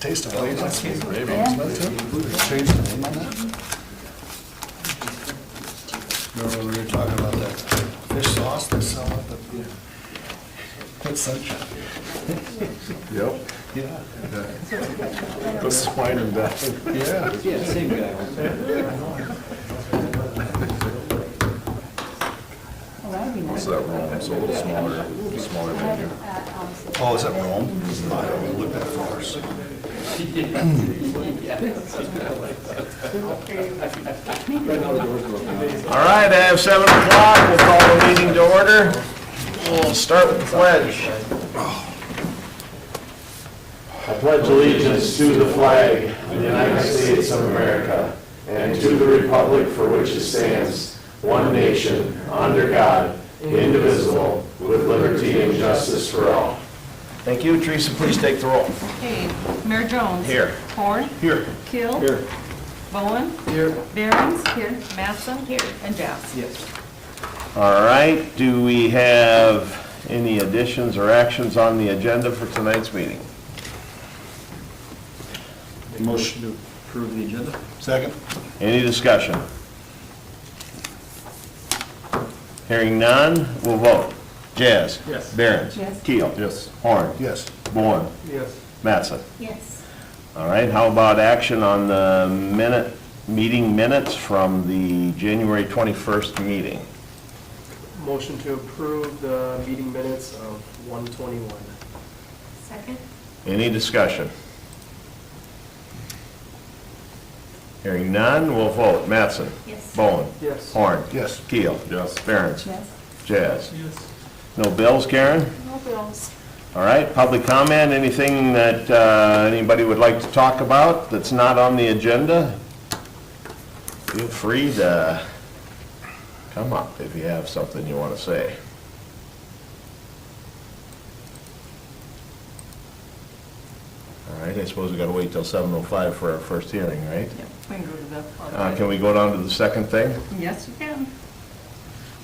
Taste of Allegiance. Yeah. Change the name on that? Remember when we were talking about that fish sauce they sell at the, at Sunshine? Yep. Yeah. Put swine and that. Yeah. Yeah, same guy. Oh, that'd be What's nice. that Rome? It's a little smaller menu. Oh, is that Rome? I haven't looked that far. So. All right, I have 7 o'clock. We'll call the meeting to order. We'll start with the pledge. I pledge allegiance to the flag of the United States of America and to the republic for which it stands, one nation, under God, indivisible, with liberty and justice for all. Thank you. Teresa, please take the roll. Okay, Mayor Jones. Here. Horn. Here. Keel. Here. Bowen. Here. Behrens. Here. Mattson. Here. And Jeffs. Yes. All right, do we have any additions or actions on the agenda for tonight's meeting? Motion to approve the agenda? Second? Any discussion? Hearing none, we'll vote. Jazz? Yes. Behrens? Yes. Keel? Yes. Horn? Yes. Bowen? Yes. Mattson? Yes. All right, how about action on the meeting minutes from the January 21st meeting? Motion to approve the meeting minutes of 1/21. Second. Any discussion? Hearing none, we'll vote. Mattson? Yes. Bowen? Yes. Horn? Yes. Keel? Yes. Behrens? Yes. Jazz? Yes. No bills, Karen? No bills. All right, public comment, anything that anybody would like to talk about that's not on the agenda? Feel free to come up if you have something you want to say. All right, I suppose we got to wait till 7:05 for our first hearing, right? Yep, we can go to the. Can we go down to the second thing? Yes, you can.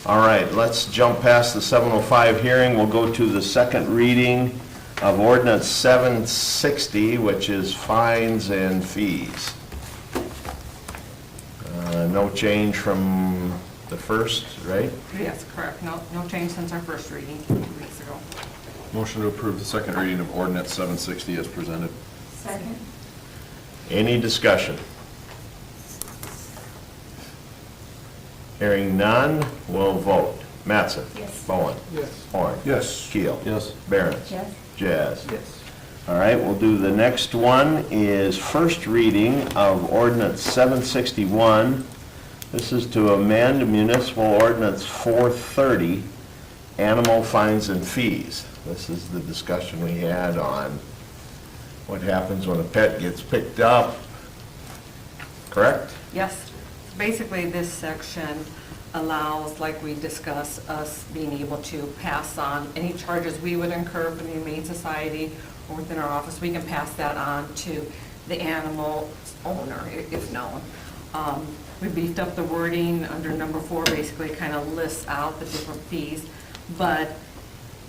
All right, let's jump past the 7:05 hearing. We'll go to the second reading of Ordinance 760, which is fines and fees. No change from the first, right? Yes, correct. No change since our first reading 2 weeks ago. Motion to approve the second reading of Ordinance 760 as presented. Second. Any discussion? Hearing none, we'll vote. Mattson? Yes. Bowen? Yes. Horn? Yes. Keel? Yes. Behrens? Yes. Jazz? Yes. All right, we'll do the next one is first reading of Ordinance 761. This is to amend Municipal Ordinance 430, animal fines and fees. This is the discussion we had on what happens when a pet gets picked up, correct? Yes. Basically, this section allows, like we discussed, us being able to pass on any charges we would incur from the Humane Society or within our office. We can pass that on to the animal owner, if known. We beefed up the wording under number 4, basically kind of lists out the different fees. But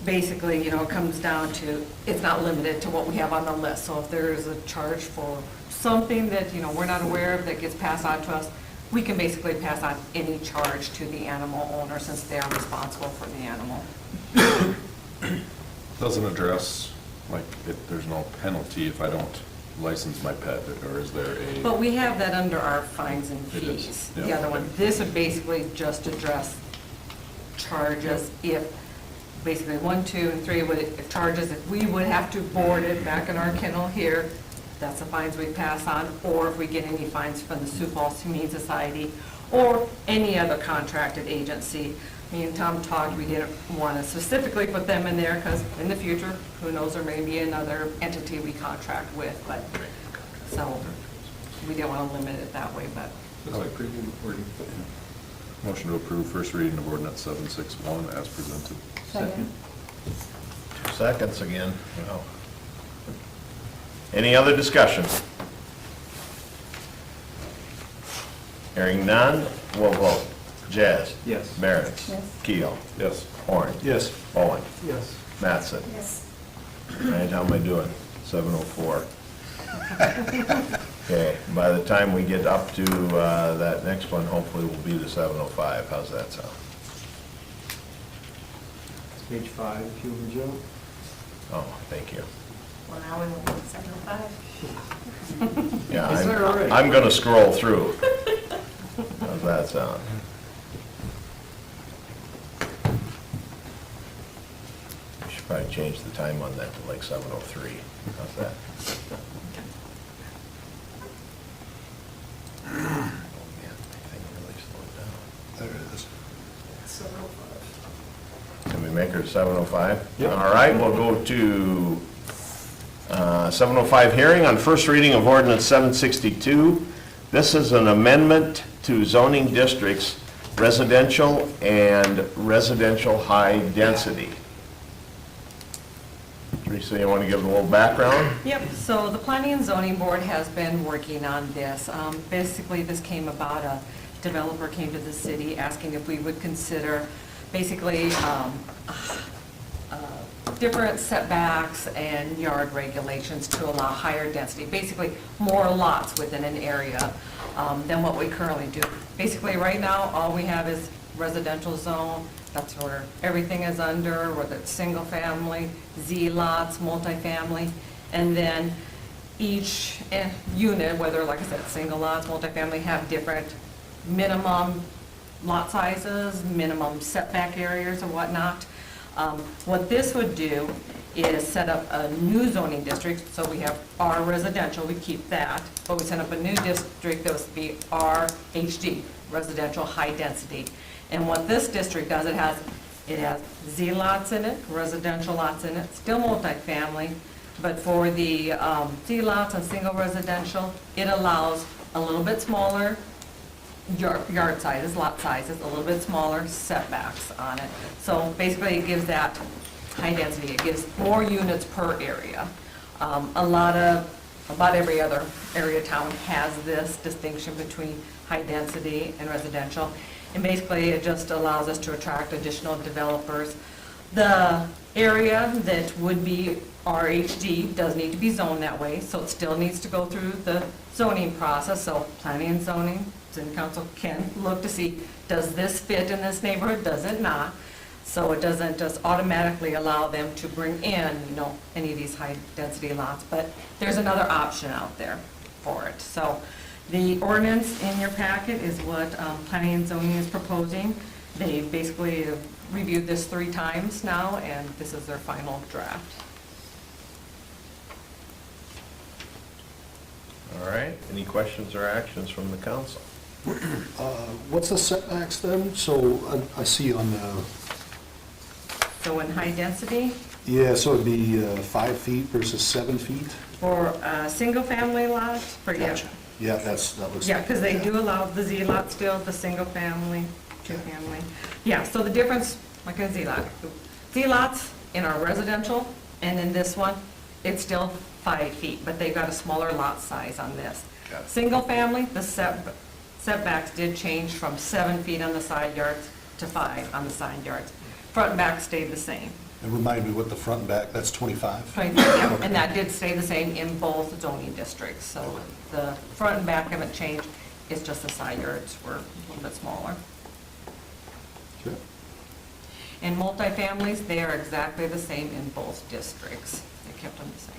basically, you know, it comes down to, it's not limited to what we have on the list. So if there is a charge for something that, you know, we're not aware of that gets passed on to us, we can basically pass on any charge to the animal owner since they are responsible for the animal. Doesn't address, like, there's no penalty if I don't license my pet, or is there a? But we have that under our fines and It is, fees. yeah. The other one, this would basically just address charges if, basically 1, 2, and 3 would, if charges, if we would have to board it back in our kennel here, that's the fines we pass on, or if we get any fines from the Sioux Falls Humane Society or any other contracted agency. Me and Tom talked, we didn't want to specifically put them in there because in the future, who knows, there may be another entity we contract with, but, so, we didn't want to limit it that way, but. Motion to approve first reading of Ordinance 761 as presented. Second. 2 seconds again. Wow. Any other discussion? Hearing none, we'll vote. Jazz? Yes. Behrens? Yes. Keel? Yes. Horn? Yes. Bowen? Yes. Mattson? Yes. All right, how am I doing? 7:04. Okay, by the time we get up to that next one, hopefully will be the 705. How's that sound? Page 5, if you would, Joe. Oh, thank you. Well, now we won't get 705. Yeah, Is there already? I'm going to scroll through. How's that sound? We should probably change the time on that to like 7:03. How's that? Oh man, my thing really slowed down. There it is. Can we make her 7:05? Yep. All right, we'll go to 7:05 hearing on first reading of ordinance 762. This is an amendment to zoning districts, residential and residential high density. Teresa, you want to give a little background? Yep, so the Planning and Zoning Board has been working on this. Basically, this came about, a developer came to the city asking if we would consider basically different setbacks and yard regulations to allow higher density, basically more lots within an area than what we currently do. Basically, right now, all we have is residential zone. That's where everything is under, whether it's single family, Z lots, multifamily, and then each unit, whether, like I said, single lots, multifamily, have different minimum lot sizes, minimum setback areas and whatnot. What this would do is set up a new zoning district, so we have R residential, we keep that, but we set up a new district that would be RHD, residential high density. And what this district does, it has Z lots in it, residential lots in it, still multifamily, but for the Z lots and single residential, it allows a little bit smaller yard sizes, lot sizes, a little bit smaller setbacks on it. So basically, it gives that high density, it gives more units per area. About every other area town has this distinction between high density and residential. And basically, it just allows us to attract additional developers. The area that would be RHD does need to be zoned that way, so it still needs to go through the zoning process. So planning and zoning, city council can look to see, does this fit in this neighborhood, does it not? So it doesn't just automatically allow them to bring in, any of these high-density lots, but there's another option out there for it. So the ordinance in your packet is what planning and zoning is proposing. They basically reviewed this 3 times now, and this is their final draft. All right, any questions or actions from the council? What's the setbacks then? So I see on the, So in high density, so it'd be 5 feet versus 7 feet? for a single-family lot, Gotcha. Yeah, that looks. Yeah, because they do allow the Z lot still, the single family, two family. Yeah, so the difference, like a Z lot, Z lots in our residential, and in this one, it's still 5 feet, but they've got a smaller lot size on this. Got it. Single family, the setbacks did change from 7 feet on the side yards to 5 on the side yards. Front and back stayed the same. And remind me what the front and back, that's 25? Right, yeah, and that did stay the same in both zoning districts. So the front and back haven't changed, it's just the side yards were a little bit smaller. Okay. And multifamilies, they are exactly the same in both districts. They kept them the same.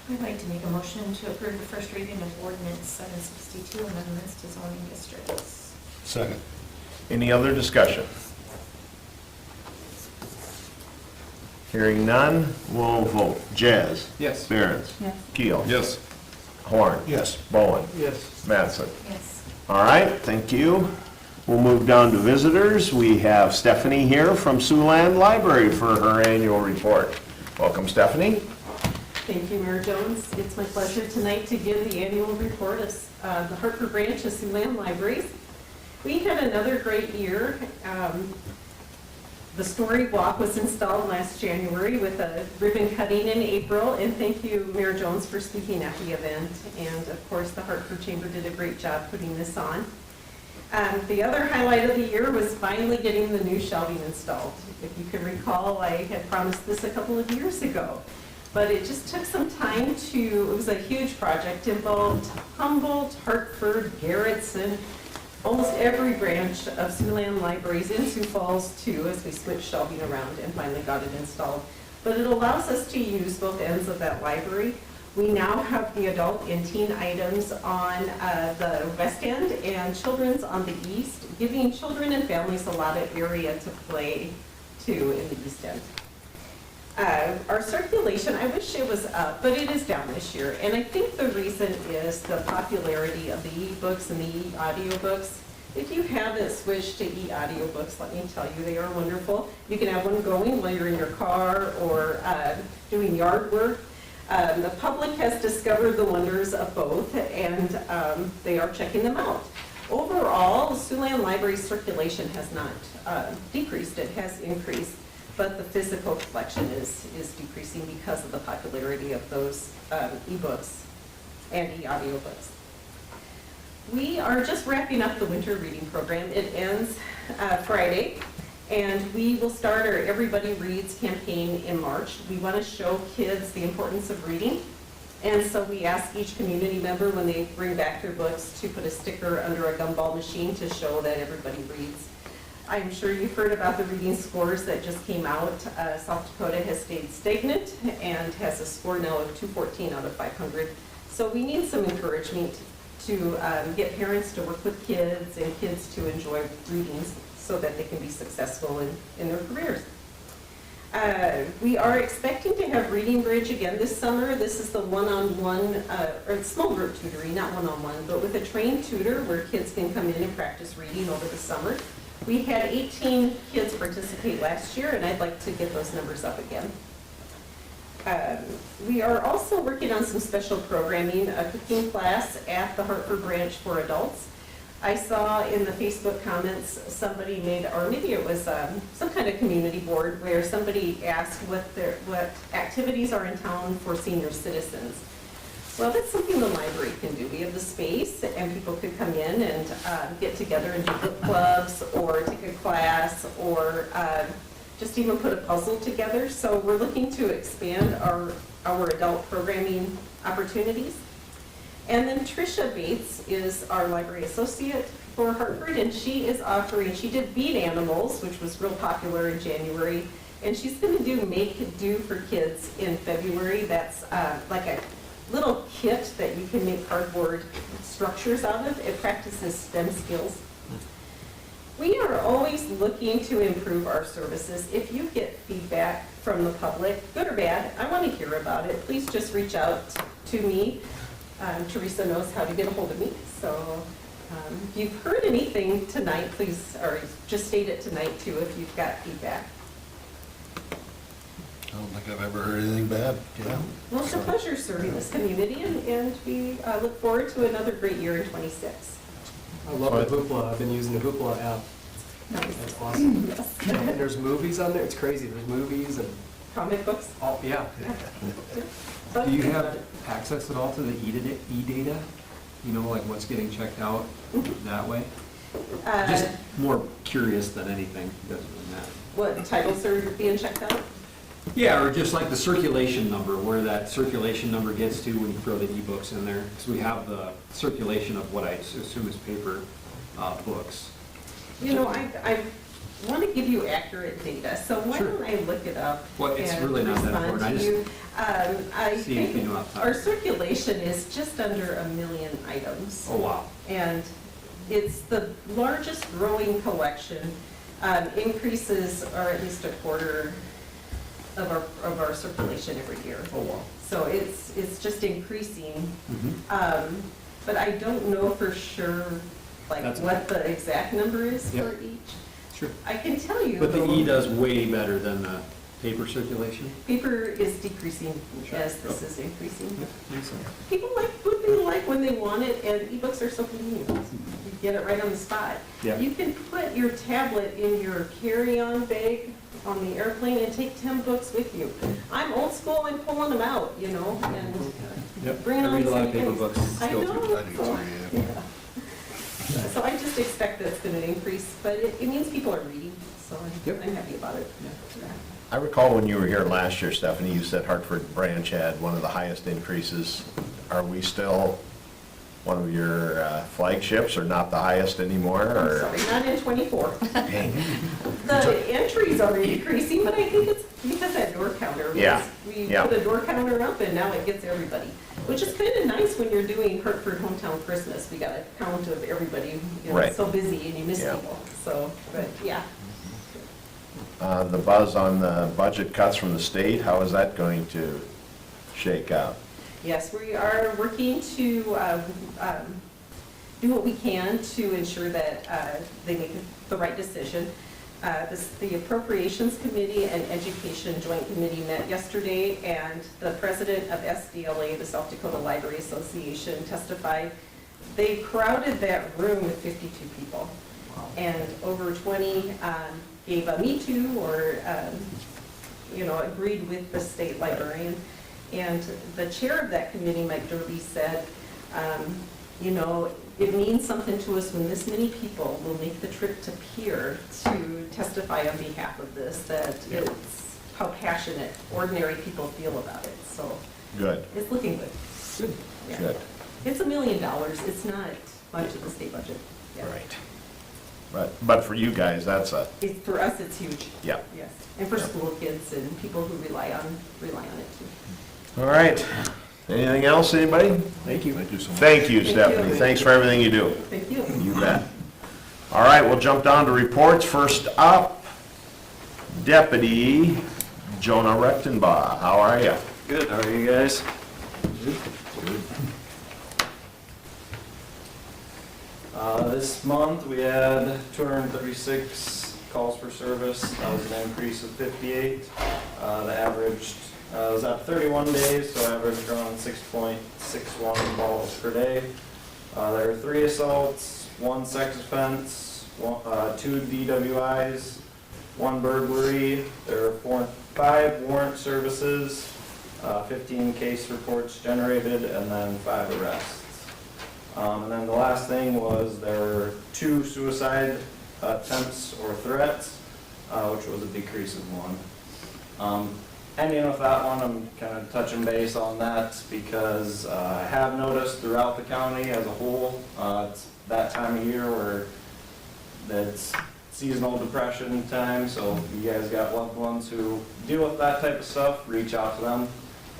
I'd like to make a motion to approve the first reading of ordinance 762, amendments to zoning districts. Second. Any other discussion? Hearing none, we'll vote. Jazz? Yes. Behrens? Yes. Keel? Yes. Horn? Yes. Bowen? Yes. Mattson? Yes. All right, thank you. We'll move down to visitors. We have Stephanie here from Siouxland Library for her annual report. Welcome, Stephanie. Thank you, Mayor Jones. It's my pleasure tonight to give the annual report of the Hartford branch of Siouxland Libraries. We had another great year. The Story Walk was installed last January with a ribbon cutting in April, and thank you, Mayor Jones, for speaking at the event. And of course, the Hartford Chamber did a great job putting this on. The other highlight of the year was finally getting the new shelving installed. If you can recall, I had promised this a couple of years ago, but it just took some time it was a huge project, involved Humboldt, Hartford, Garrettson, almost every branch of Siouxland Libraries in Sioux Falls too, as we switched shelving around and finally got it installed. But it allows us to use both ends of that library. We now have the adult and teen items on the west end and children's on the east, giving children and families a lot of area to play too in the east end. Our circulation, I wish it was up, but it is down this year. And I think the reason is the popularity of the e-books and the e-audiobooks. If you haven't switched to e-audiobooks, let me tell you, they are wonderful. You can have one going while you're in your car or doing yard work. The public has discovered the wonders of both, and they are checking them out. Overall, Siouxland Library circulation has not decreased, it has increased, but the physical collection is decreasing because of the popularity of those e-books and e-audiobooks. We are just wrapping up the winter reading program. It ends Friday, and we will start our Everybody Reads campaign in March. We want to show kids the importance of reading, and so we ask each community member when they bring back their books to put a sticker under a gumball machine to show that everybody reads. I'm sure you've heard about the reading scores that just came out. South Dakota has stayed stagnant and has a score now of 214 out of 500. So we need some encouragement to get parents to work with kids and kids to enjoy reading so that they can be successful in their careers. We are expecting to have Reading Bridge again this summer. This is the one-on-one, or small group tutoring, not one-on-one, but with a trained tutor where kids can come in and practice reading over the summer. We had 18 kids participate last year, and I'd like to get those numbers up again. We are also working on some special programming, a cooking class at the Hartford branch for adults. I saw in the Facebook comments somebody made, or maybe it was some kind of community board where somebody asked what activities are in town for senior citizens. Well, that's something the library can do. We have the space and people could come in and get together and do book clubs or take a class or just even put a puzzle together. So we're looking to expand our adult programming opportunities. And then Tricia Bates is our library associate for Hartford, and she did Bead Animals, which was real popular in January, and she's going to do Make Do for Kids in February. That's like a little kit that you can make cardboard structures out of. It practices STEM skills. We are always looking to improve our services. If you get feedback from the public, good or bad, I want to hear about it. Please just reach out to me. Teresa knows how to get a hold of me. So if you've heard anything tonight, please, or just state it tonight too if you've got feedback. I don't think I've ever heard anything bad, yeah. Well, it's a pleasure serving this community, and we look forward to another great year in '26. I love the Hoopla. I've been using the Hoopla app. That's awesome. Yes. And there's movies on there. It's crazy. There's movies and Comic books. oh yeah. Do you have access at all to the e-data? You know, like what's getting checked out that way? Just more curious than anything, doesn't really matter. What titles are being checked out? Yeah, or just like the circulation number, where that circulation number gets to when you throw the e-books in there. So we have the circulation of what I assume is paper books. You know, I want to give you accurate data, so why Sure. don't I look it up Well, it's and really not that respond important. I to just you. I see if you think know off the top. our circulation is just under 1 million items. Oh, wow. And it's the largest growing collection. Increases are at least a quarter of our circulation every year. Oh, wow. So it's just increasing. Mhm. But I don't know for sure, like, That's what the exact number is Yep. for each. Sure. I can tell you. But the though, e does way better than the paper circulation? Paper is decreasing Sure. as this is increasing. Makes sense. People like what they like when they want it, and ebooks are so convenient. You get it right on the spot. Yeah. You can put your tablet in your carry-on bag on the airplane and take 10 books with you. I'm old school, I'm pulling them out, you know, and Yep. bringing I on read a lot of some paper things. books I still know. too. I do too, yeah. So I just expect that's going to increase, but it means people are reading, so Yep. I'm happy about it. I recall when you were here last year, Stephanie, you said Hartford Branch had one of the highest increases. Are we still one of your flagships, or not the highest anymore? I'm Or sorry, not in '24. Dang. The entries are increasing, but I think it's because that door counter. Yeah, We yeah. put a door counter up and now it gets everybody, which is kind of nice when you're doing Hartford Hometown Christmas. We got a count of everybody, you know, Right. it's so busy and you miss Yeah. people. So, but yeah. The buzz on the budget cuts from the state, how is that going to shake out? Yes, we are working to do what we can to ensure that they make the right decision. The Appropriations Committee and Education Joint Committee met yesterday, and the president of SDLA, the South Dakota Library Association, testified. They crowded that room with 52 people, and over 20 gave a me too, or agreed with the state librarian. And the chair of that committee, Mike Derby, said, it means something to us when this many people will make the trip to Pierre to testify on behalf of this, that it's how passionate ordinary people feel about it. So Good, it's looking good. Good. Yeah. good, It's $1 million. It's not much of the state budget. Yeah. right. But for you guys, that's a, For us, it's huge. yeah. Yes. And for school kids and people who rely on it too. All right. Anything else, anybody? Thank you so much. Thank you, Thank Stephanie. you. Thanks for everything you do. Thank you. You bet. All right, we'll jump down to reports. First up, Deputy Jonah Rechtenbaugh. How are you? Good, how are you guys? This month, we had 236 calls for service. That was an increase of 58. The averaged, was at 31 days, so averaged around 6.61 balls per day. There were 3 assaults, 1 sex offense, 2 DWIs, 1 burglary. There were 5 warrant services, 15 case reports generated, and then 5 arrests. And then the last thing was there were 2 suicide attempts or threats, which was a decrease of 1. Ending with that one, I'm kind of touching base on that because I have noticed throughout the county as a whole, it's that time of year where it's seasonal depression time, so if you guys got loved ones who deal with that type of stuff, reach out to them.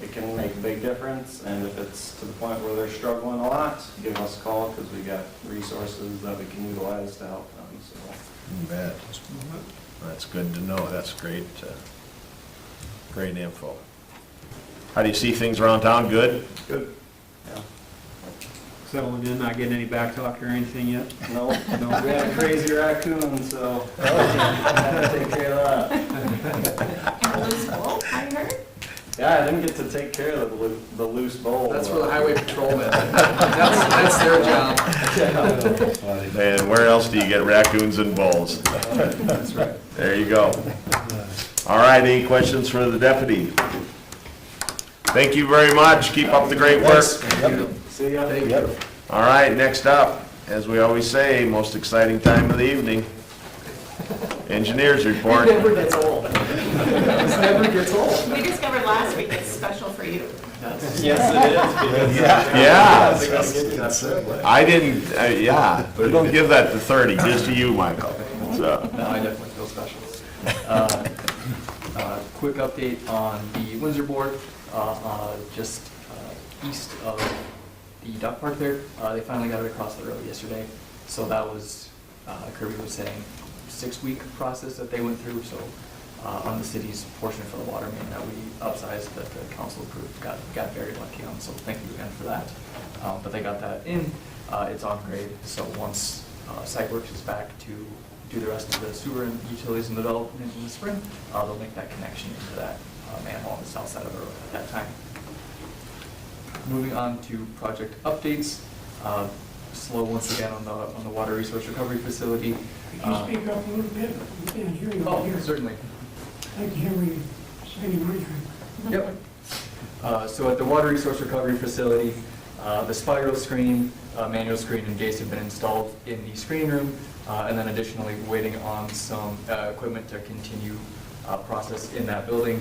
It can make a big difference, and if it's to the point where they're struggling a lot, give us a call because we got resources that we can utilize to help them, so. You bet. That's good to know. That's great, great info. How do you see things around town? Good? Good. Yeah. Settling in, not getting any back talk or anything yet? No, we had a crazy raccoon, so I had to take care of that. And a loose bowl, I heard? Yeah, I didn't get to take care of the loose bowl. That's for the highway patrolman. That's their job. And where else do you get raccoons and bulls? That's right. There you go. All right, any questions for the deputy? Thank you very much. Keep up the great work. See ya. Thank you. All right, next up, as we always say, most exciting time of the evening. Engineers report. It never gets old. It never gets old. We discovered last week it's special for you. Yes, it is. Yeah, I didn't, we don't give that to 30, just to you, Michael. So, No, I definitely feel special. Quick update on the Windsor board, just east of the duck park there. They finally got it across the road yesterday. So that was, Kirby was saying, 6-week process that they went through. So on the city's portion for the water main that we upsized, that the council approved, got very lucky on. So thank you again for that. But they got that in. It's on grade. So once site works is back to do the rest of the sewer and utilities and development in the spring, they'll make that connection into that manhole on the south side of the road at that time. Moving on to project updates. Slow once again on the water resource recovery facility. Could you speak up a little bit? We can't hear you over here. Certainly. I'd like to hear what you're saying right now. Yep. So at the water resource recovery facility, The spiral screen, manual screen, and gates have been installed in the screening room, and then additionally waiting on some equipment to continue process in that building.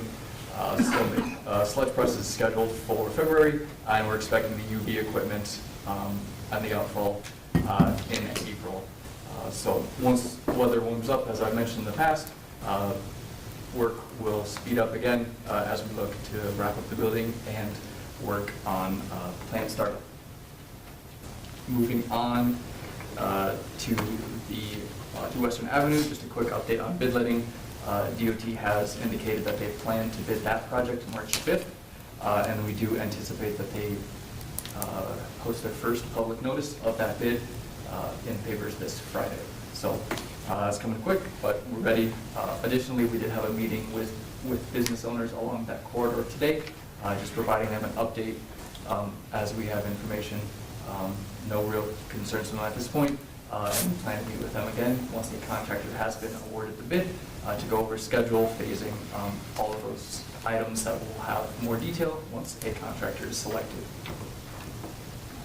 So the sludge press is scheduled for February, and we're expecting the UV equipment and the outfall in April. So once weather warms up, as I mentioned in the past, work will speed up again as we look to wrap up the building and work on plant startup. Moving on to Western Avenue, just a quick update on bid letting. DOT has indicated that they plan to bid that project March 5th, and we do anticipate that they post their first public notice of that bid in papers this Friday. So it's coming quick, but we're ready. Additionally, we did have a meeting with business owners along that corridor today, just providing them an update as we have information. No real concerns from them at this point. And we plan to meet with them again once the contractor has been awarded the bid to go over schedule, phasing, all of those items that will have more detail once a contractor is selected.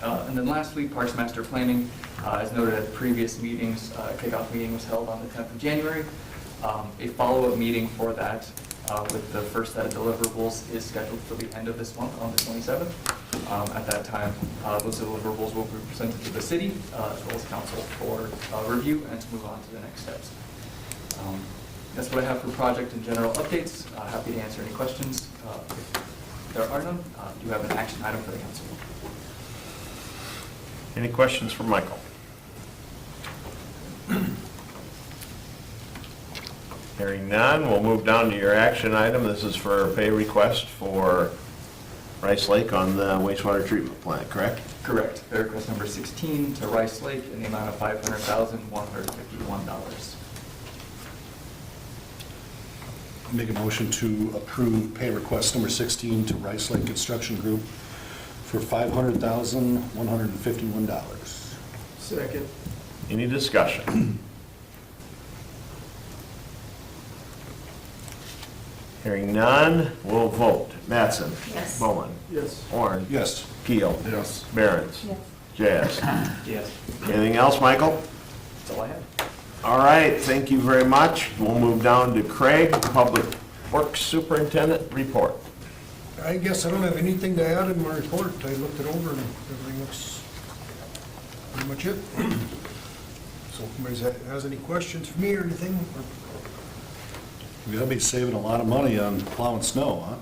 And then lastly, Parks Master Planning, as noted at previous meetings, kickoff meeting was held on the 10th of January. A follow-up meeting for that with the first set of deliverables is scheduled for the end of this month on the 27th. At that time, those deliverables will be presented to the city as well as council for review and to move on to the next steps. That's what I have for project and general updates. Happy to answer any questions. If there are none, do you have an action item for the council? Any questions for Michael? Hearing none, we'll move down to your action item. This is for a pay request for Rice Lake on the wastewater treatment plant, correct? Correct. Pay request number 16 to Rice Lake in the amount of $500,151. Make a motion to approve pay request number 16 to Rice Lake Construction Group for $500,151. Second. Any discussion? Hearing none, we'll vote. Mattson? Yes. Bowen? Yes. Horn? Yes. Keel? Yes. Behrens? Yes. Jazz? Yes. Anything else, Michael? That's all I have. All right, thank you very much. We'll move down to Craig, Public Works Superintendent report. I guess I don't have anything to add in my report. I looked it over and everything looks pretty much it. So if anybody has any questions for me or anything, We're gonna be saving a lot of money on plowing snow, huh?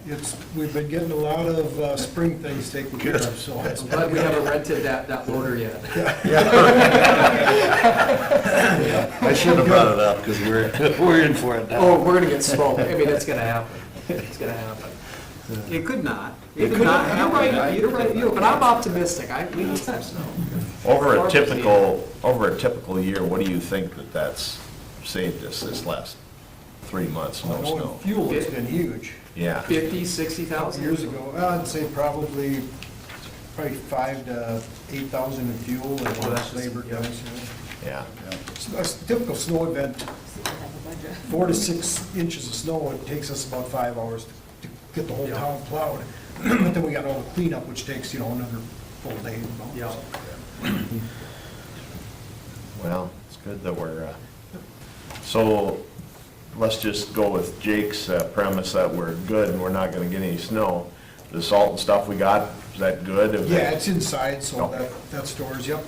we've been getting a lot of spring things taken care of, so. I'm glad we haven't rented that loader yet. I shouldn't have brought it up, because we're in for it now. Oh, we're gonna get smoked. I mean, it's gonna happen. It's gonna happen. It could not. It could not happen. You're right, but I'm optimistic. We need some snow. Over a typical year, what do you think that's saved us this last 3 months, no Oh, snow? fuel has been huge. Yeah. 50, 60,000? Years ago, I'd say probably 5,000 to 8,000 in fuel and that's just- labor yeah. guys. Yeah. A typical snow event, 4 to 6 inches of snow, it takes us about 5 hours to get the whole town plowed. But then we got all the cleanup, which takes, another full day. Yeah. Well, it's good that we're, so let's just go with Jake's premise that we're good and we're not gonna get any snow. The salt and stuff we got, is that good? Yeah, it's inside, so Okay. that stores, yep.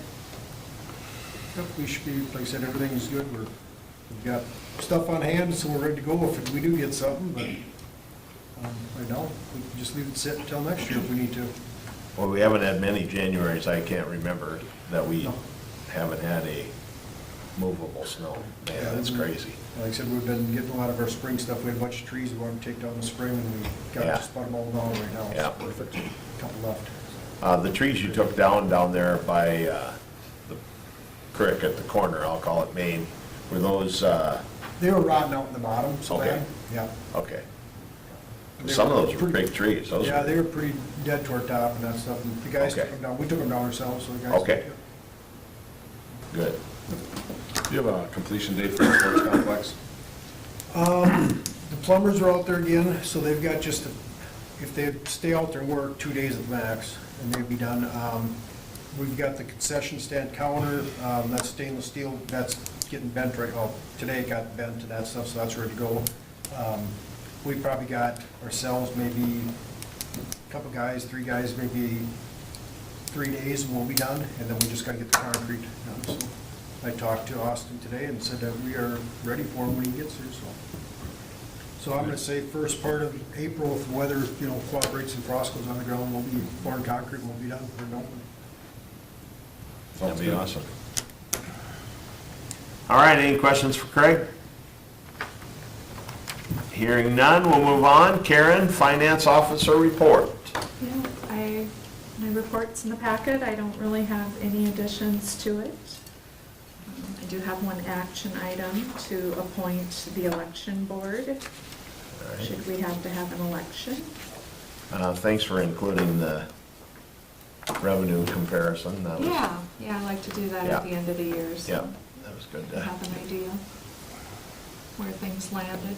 Yep, we should be, like I said, everything's good. We've got stuff on hand, so we're ready to go if we do get something, but right now, we can just leave it sit until next year if we need to. Well, we haven't had many Januaries, I can't remember, that we No. haven't had a movable snow. Man, that's crazy. Like I said, we've been getting a lot of our spring stuff. We had a bunch of trees we wanted to take down in the spring, and we got Yeah. just about them all down right now. Yeah. So perfect. Couple left. The trees you took down there by the creek at the corner, I'll call it Main, were those, They were rotting out in the bottom, so Okay. bad. Yeah. okay. They Some of were those were pretty- big trees, those Yeah, were, they were pretty dead toward top and that stuff. And the guys Okay. took them down. We took them down ourselves, so the guys. Okay. good. Do you have a completion date for the sports complex? The plumbers are out there again, so they've got just if they stay out there and work 2 days at max, and they'd be done. We've got the concession stand counter, that's stainless steel, that's getting bent right, oh, today it got bent and that stuff, so that's ready to go. We probably got ourselves maybe a couple guys, 3 guys, maybe 3 days and we'll be done, and then we just gotta get the concrete done. So I talked to Austin today and said that we are ready for him when he gets here, so. So I'm gonna say first part of April, if the weather, cooperates and frost goes on the ground, we'll be pouring concrete, we'll be done for an open. That'd be awesome. All right, any questions for Craig? Hearing none, we'll move on. Karen, Finance Officer report. Yeah, my report's in the packet. I don't really have any additions to it. I do have one action item to appoint the election board. Should we have to have an election? Thanks for including the revenue comparison. That was, Yeah, I like to do that Yeah. at the end of the year, so. Yeah, that was good. to have an idea where things landed.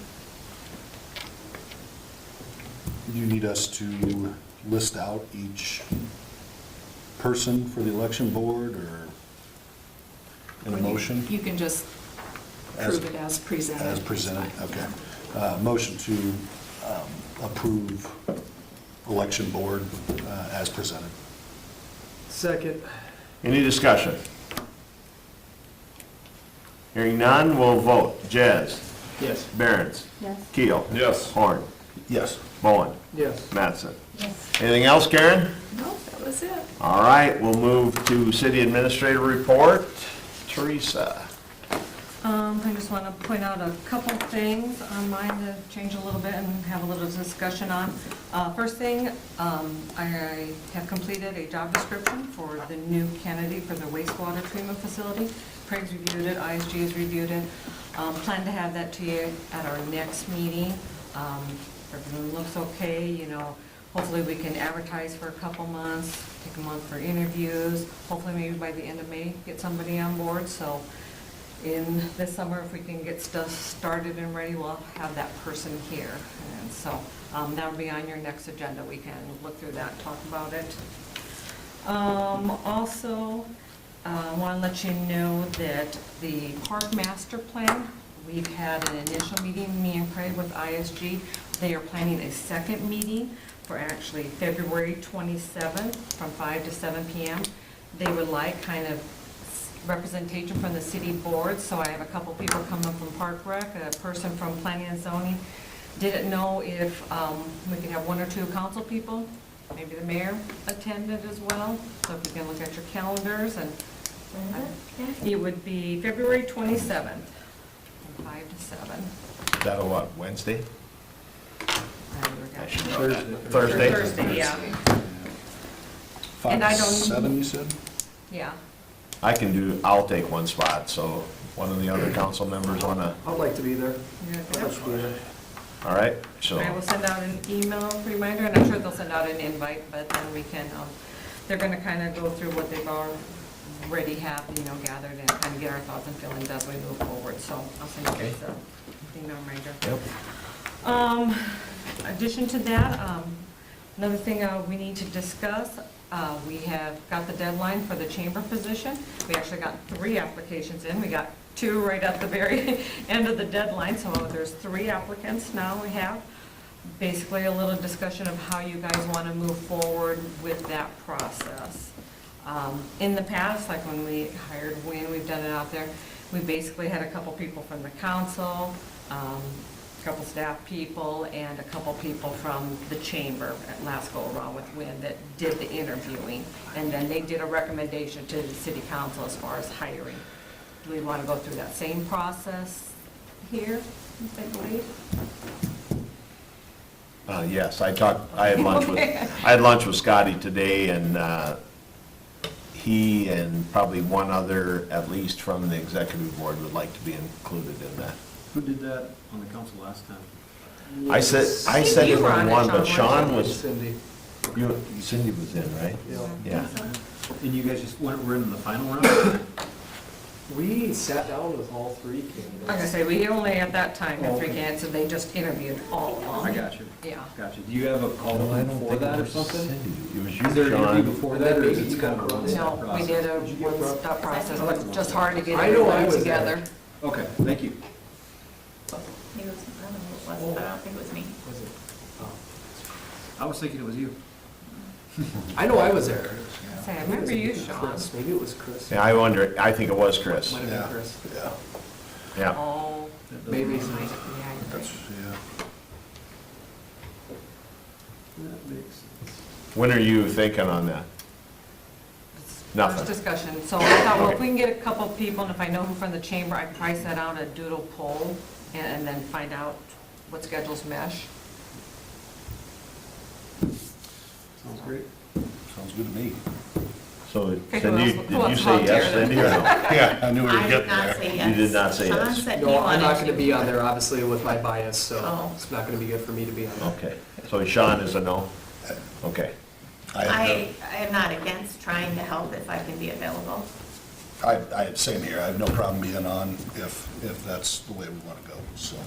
You need us to list out each person for the election board, or in a motion? You can just prove it as presented. As presented, okay. Motion to approve election board as presented. Second. Any discussion? Hearing none, we'll vote. Jez? Yes. Barons? Yes. Keel? Yes. Horn? Yes. Bowen? Yes. Mattson? Yes. Anything else, Karen? No, that was it. All right, we'll move to City Administrator report. Teresa? I just want to point out a couple things on mine to change a little bit and have a little discussion on. First thing, I have completed a job description for the new candidate for the wastewater treatment facility. Craig's reviewed it, ISG has reviewed it. Plan to have that to you at our next meeting. Everything looks okay, hopefully we can advertise for a couple months, take a month for interviews. Hopefully maybe by the end of May, get somebody on board. So in this summer, if we can get stuff started and ready, we'll have that person here. And so that'll be on your next agenda. We can look through that, talk about it. Also, I want to let you know that the park master plan, we've had an initial meeting, me and Craig, with ISG. They are planning a second meeting for actually February 27th from 5 to 7 p.m. They would like kind of representation from the city board, so I have a couple people coming from Park Rec, a person from Planning and Zoning. Didn't know if we could have 1 or 2 council people, maybe the mayor attended as well, so if you can look at your calendars, and it would be February 27th, from 5 to 7. That'll what, Wednesday? Thursday. Thursday? Thursday, yeah. 5 And to I don't- 7, you said? Yeah. I'll take one spot, so one of the other council members wanna, I'd like to be there. Yeah. I'd like to be there. all right? So, I will send out an email reminder, and I'm sure they'll send out an invite, but then we can, they're gonna kind of go through what they've already have, gathered, and kind of get our thoughts and feelings as we move forward, so I'll send you guys an email reminder. Yep. Addition to that, another thing we need to discuss, we have got the deadline for the chamber position. We actually got 3 applications in. We got 2 right at the very end of the deadline, so there's 3 applicants now we have. Basically, a little discussion of how you guys want to move forward with that process. In the past, like when we hired Wynn, we've done it out there, we basically had a couple people from the council, a couple staff people, and a couple people from the chamber at last go-around with Wynn that did the interviewing. And then they did a recommendation to the city council as far as hiring. Do we want to go through that same process here, I believe? Yes, I had lunch with Scotty today, and he and probably one other, at least from the executive board, would like to be included in that. Who did that on the council last time? I said you it were on on it, one, but Sean, Sean was, Cindy. Cindy was in, right? Yeah. Yeah. And you guys just were in the final round? We sat down with all three candidates. I'm gonna say, we only at that time had 3 candidates, and they just interviewed all of them. I got you. Yeah. Got you. Do you have a call before that or something? It was Is there you, an interview Sean. before that, or is it kind of a one-step No, process? we did a one-stop process, it was just hard to get I know I everybody was there. together. Okay, thank you. He was, I don't know who it was, but I don't think it was me. Was it? Oh. I was thinking it was you. I know I was there. Say, I remember you, Sean. Chris, maybe it was Chris. Yeah, I wonder, I think it was Chris. Might have Yeah. been Chris. Yeah, Yeah. Oh. Maybe. Yeah, that's, yeah. That makes sense. When are you thinking on that? First Nothing. discussion, so I thought, well, if we can get a couple people, and if I know who from the chamber, I can probably set out a doodle poll, and then find out what schedules mesh. Sounds great. Sounds good to me. So, Okay, Cindy, who did else you say volunteered? yes, Cindy, or no? Yeah, I knew we were I did getting not there. say yes. You did not say Sean yes. said he No, I'm wanted not gonna to. be on there, obviously, with my bias, so Oh. it's not gonna be good for me to be on there. Okay, so Sean is a no? Okay. I am not against trying to help if I can be available. Same here, I have no problem being on if that's the way we want to go, so.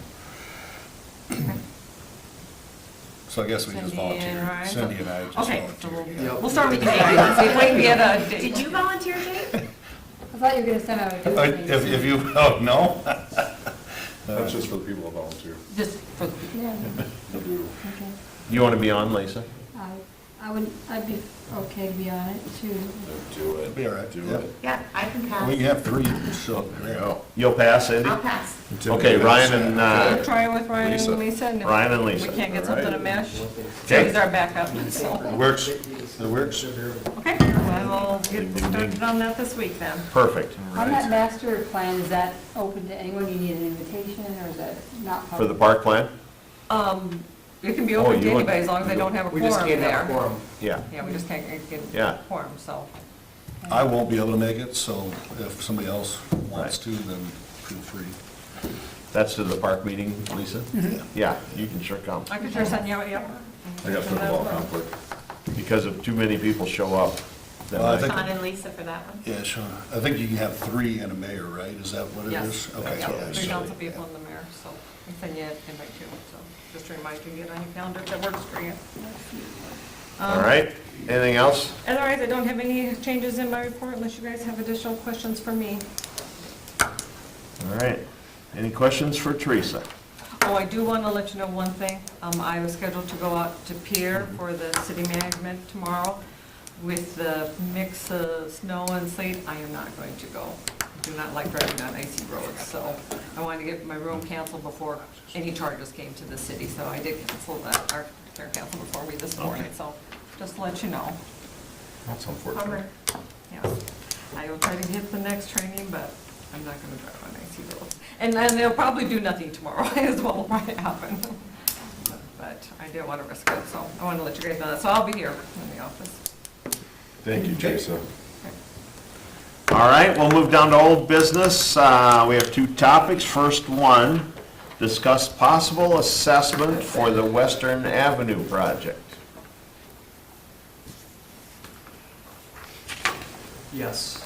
So I guess we just Cindy and volunteered. Ryan. Cindy and I just Okay, so volunteered. we'll, yeah. we'll start with you guys, see if we can get a date. Did you volunteer, Jake? I thought you were gonna send out a doodle If you, oh, no? That's just for the people that volunteer. Just for, Yeah, Do you want to be on, Lisa? I'd be okay to be on it too. Do It'll be all right. Do yeah. it. Yeah, I can pass. We have 3, so there you go. You'll pass, Cindy? I'll pass. Okay, Ryan and, we'll try with Ryan Lisa. and Lisa, and Ryan and if Lisa. we can't get something to mesh, Okay. he's our backup, so. Works, it works. Okay, well, we'll get started on that this week then. Perfect. On that master plan, is that open to anyone? You need an invitation, or is that not public? For the park plan? It can be Oh, open to you want- anybody as long as they don't have a We quorum just there. can't have a quorum. Yeah. Yeah, we just can't get Yeah. a quorum, so. I won't be able to make it, so if somebody else wants to, then feel free. That's to the park meeting, Lisa? Yeah. Yeah, you can sure come. I could sure send you out, yep. I got football conflict. Because if too many people show up, then Well, I think- Sean and Lisa for that one. Yeah, sure. I think you can have 3 and a mayor, right? Is that what it Yes. is? Okay. Yeah, yeah, 3 so- council people and the mayor, so we send you an invite too, so just to remind you, get on your calendar if that works for you. All right, anything else? Otherwise, I don't have any changes in my report unless you guys have additional questions for me. All right, any questions for Teresa? Oh, I do want to let you know one thing. I was scheduled to go out to Pier for the city management tomorrow. With the mix of snow and sleet, I am not going to go. I do not like driving on icy roads, so I wanted to get my room canceled before any charges came to the city, so I did cancel that, or fair cancel before me this morning, so just to let you know. That's unfortunate. Yeah, I will try to hit the next training, but I'm not gonna drive on icy roads. And then they'll probably do nothing tomorrow, is what will probably happen. But I didn't want to risk it, so I wanted to let you guys know that, so I'll be here in the office. Thank you, Teresa. All right, we'll move down to old business. We have 2 topics. First one, discuss possible assessment for the Western Avenue project. Yes.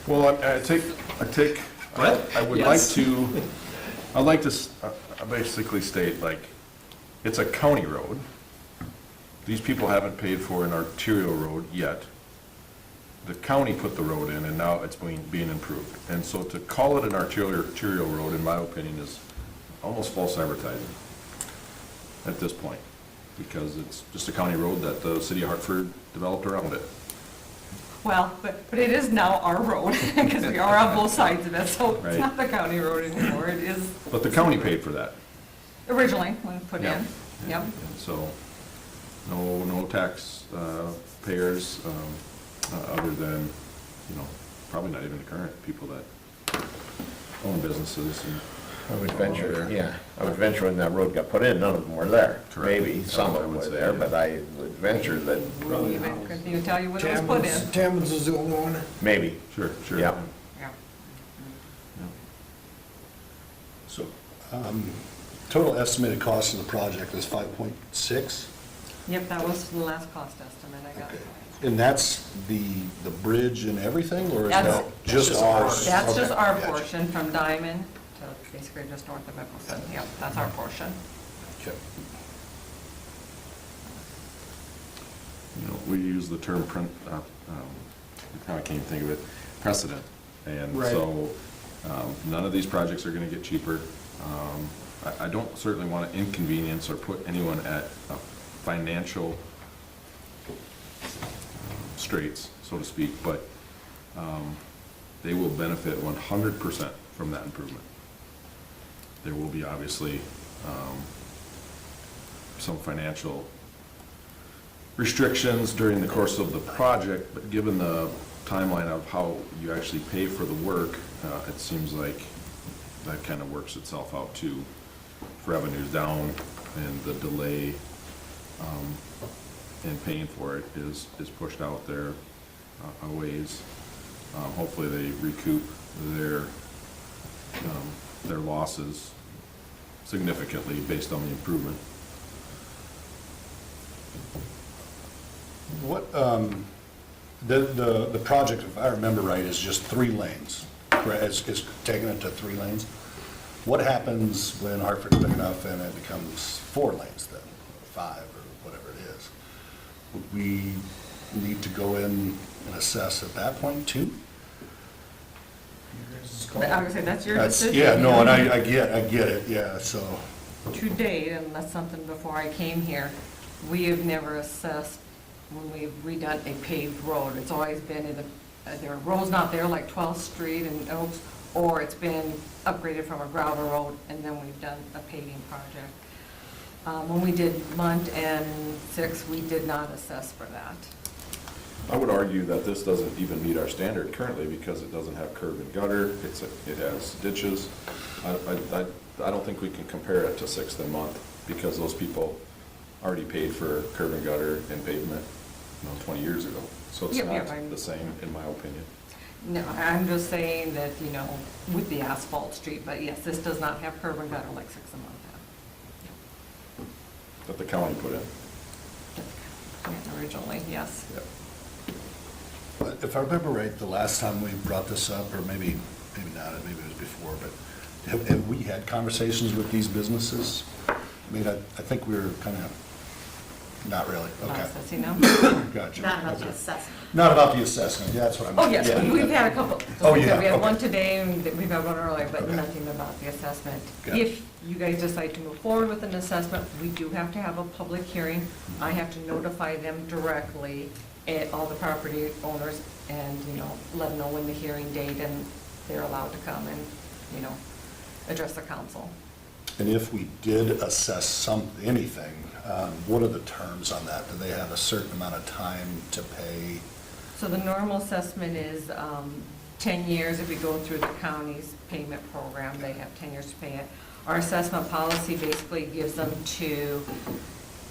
Well, I take, What? I would Yes. I'd like to basically state, like, it's a county road. These people haven't paid for an arterial road yet. The county put the road in, and now it's being improved. And so to call it an arterial road, in my opinion, is almost false advertising at this point, because it's just a county road that the city of Hartford developed around it. Well, but it is now our road, because we are on both sides of it, so Right. it's not the county road anymore, it is But the county paid for that. originally when put Yeah. in. Yep. And so, no tax payers, other than, probably not even the current people that own businesses. And I would venture, yeah, I would venture when that road got put in, none of them were there. Correct. Maybe some of I them would were say, there, yeah. but I would venture that Even couldn't even tell you when it was put in. Tammons is the only one. maybe. Sure. Yeah. Yeah. So, total estimated cost of the project is 5.6. Yep, that was the last cost estimate I got. And that's the bridge and everything, or is That's- that just ours? That's just Okay, our gotcha. portion from Diamond to basically just north of Mickelson. Yep, that's our portion. Okay. You know, we use the term, I can't even think of it, precedent. And Right. so, none of these projects are gonna get cheaper. I don't certainly want to inconvenience or put anyone at a financial straits, so to speak, but they will benefit 100% from that improvement. There will be obviously some financial restrictions during the course of the project, but given the timeline of how you actually pay for the work, it seems like that kind of works itself out too. Revenues down and the delay in paying for it is pushed out there a ways. Hopefully they recoup their losses significantly based on the improvement. What, the project, if I remember right, is just 3 lanes, correct? It's taking it to 3 lanes? What happens when Hartford's big enough and it becomes 4 lanes then, or 5, or whatever it is? Would we need to go in and assess at that point too? But I would say that's your That's- decision. Yeah, you no, know. and I get it, yeah, so. To date, and that's something before I came here, we have never assessed when we've redone a paved road. It's always been either, there are roads not there, like 12th Street and Oaks, or it's been upgraded from a gravel road, and then we've done a paving project. When we did Lunt and 6, we did not assess for that. I would argue that this doesn't even meet our standard currently because it doesn't have curb and gutter, it has ditches. I don't think we can compare it to 6th and Month because those people already paid for curb and gutter and pavement, 20 years ago. So it's Yep, not I'm- the same, in my opinion. No, I'm just saying that, with the asphalt street, but yes, this does not have curb and gutter like 6th and Month have. That the county put in. Originally, yes. Yep. But if I remember right, the last time we brought this up, or maybe not, maybe it was before, but have we had conversations with these businesses? I mean, I think we were kind of, not really, okay. Assessing them. Gotcha. Not about the Okay. assessment. Not about the assessment, yeah, that's what I meant. Oh, yes, Yeah. we've had a couple. Oh, yeah, We had one okay. today, and we've had one earlier, but Okay. nothing about the assessment. Got it. If you guys decide to move forward with an assessment, we do have to have a public hearing. I have to notify them directly, all the property owners, and, let them know when the hearing date, and they're allowed to come and, address the council. And if we did assess anything, what are the terms on that? Do they have a certain amount of time to pay? So the normal assessment is 10 years. If we go through the county's payment program, they have 10 years to pay it. Our assessment policy basically gives them to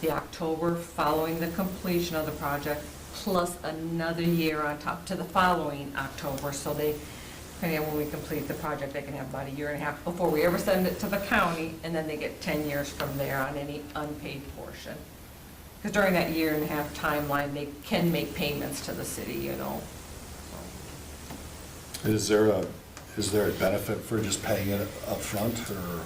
the October following the completion of the project, plus another year on top to the following October. So they, depending on when we complete the project, they can have about a year and a half before we ever send it to the county, and then they get 10 years from there on any unpaid portion. Because during that year and a half timeline, they can make payments to the city, Is there a benefit for just paying it up front, or?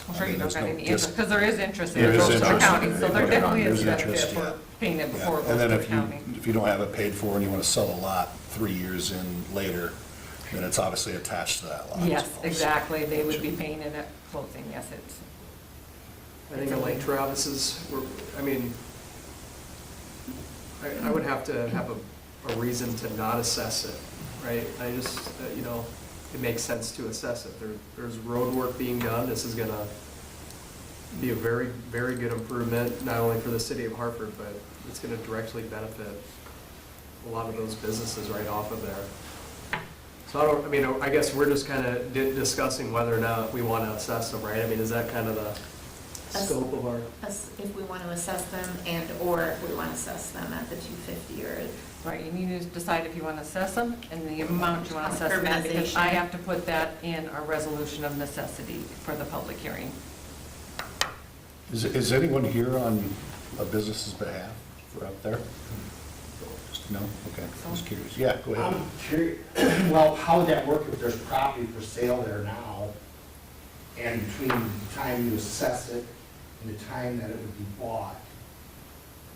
I'm sure I you mean, don't there's got no any dis- interest, because there is interest in There it is goes to the interest. county, so there definitely is There's benefit interest, for yeah. paying it before it And goes then to the if county. if you don't have it paid for and you want to sell a lot 3 years in later, then it's obviously attached to that lot. as Yes, well. exactly, they would be paying it at closing, yes, it's. I think like Travis's, I would have to have a reason to not assess it, right? I just, it makes sense to assess it. There's road work being done. This is gonna be a very, very good improvement, not only for the city of Hartford, but it's gonna directly benefit a lot of those businesses right off of there. So I guess we're just kind of discussing whether or not we want to assess them, right? I mean, is that kind of the scope of our? If we want to assess them or if we want to assess them at the 250 or. Right, you need to decide if you want to assess them and the amount you want to assess them at, because I have to put that in our resolution of necessity for the public hearing. Is anyone here on a business's behalf for up there? No? Okay, I was curious. Yeah, go ahead. I'm curious, well, how would that work if there's property for sale there now? And between the time you assess it and the time that it would be bought,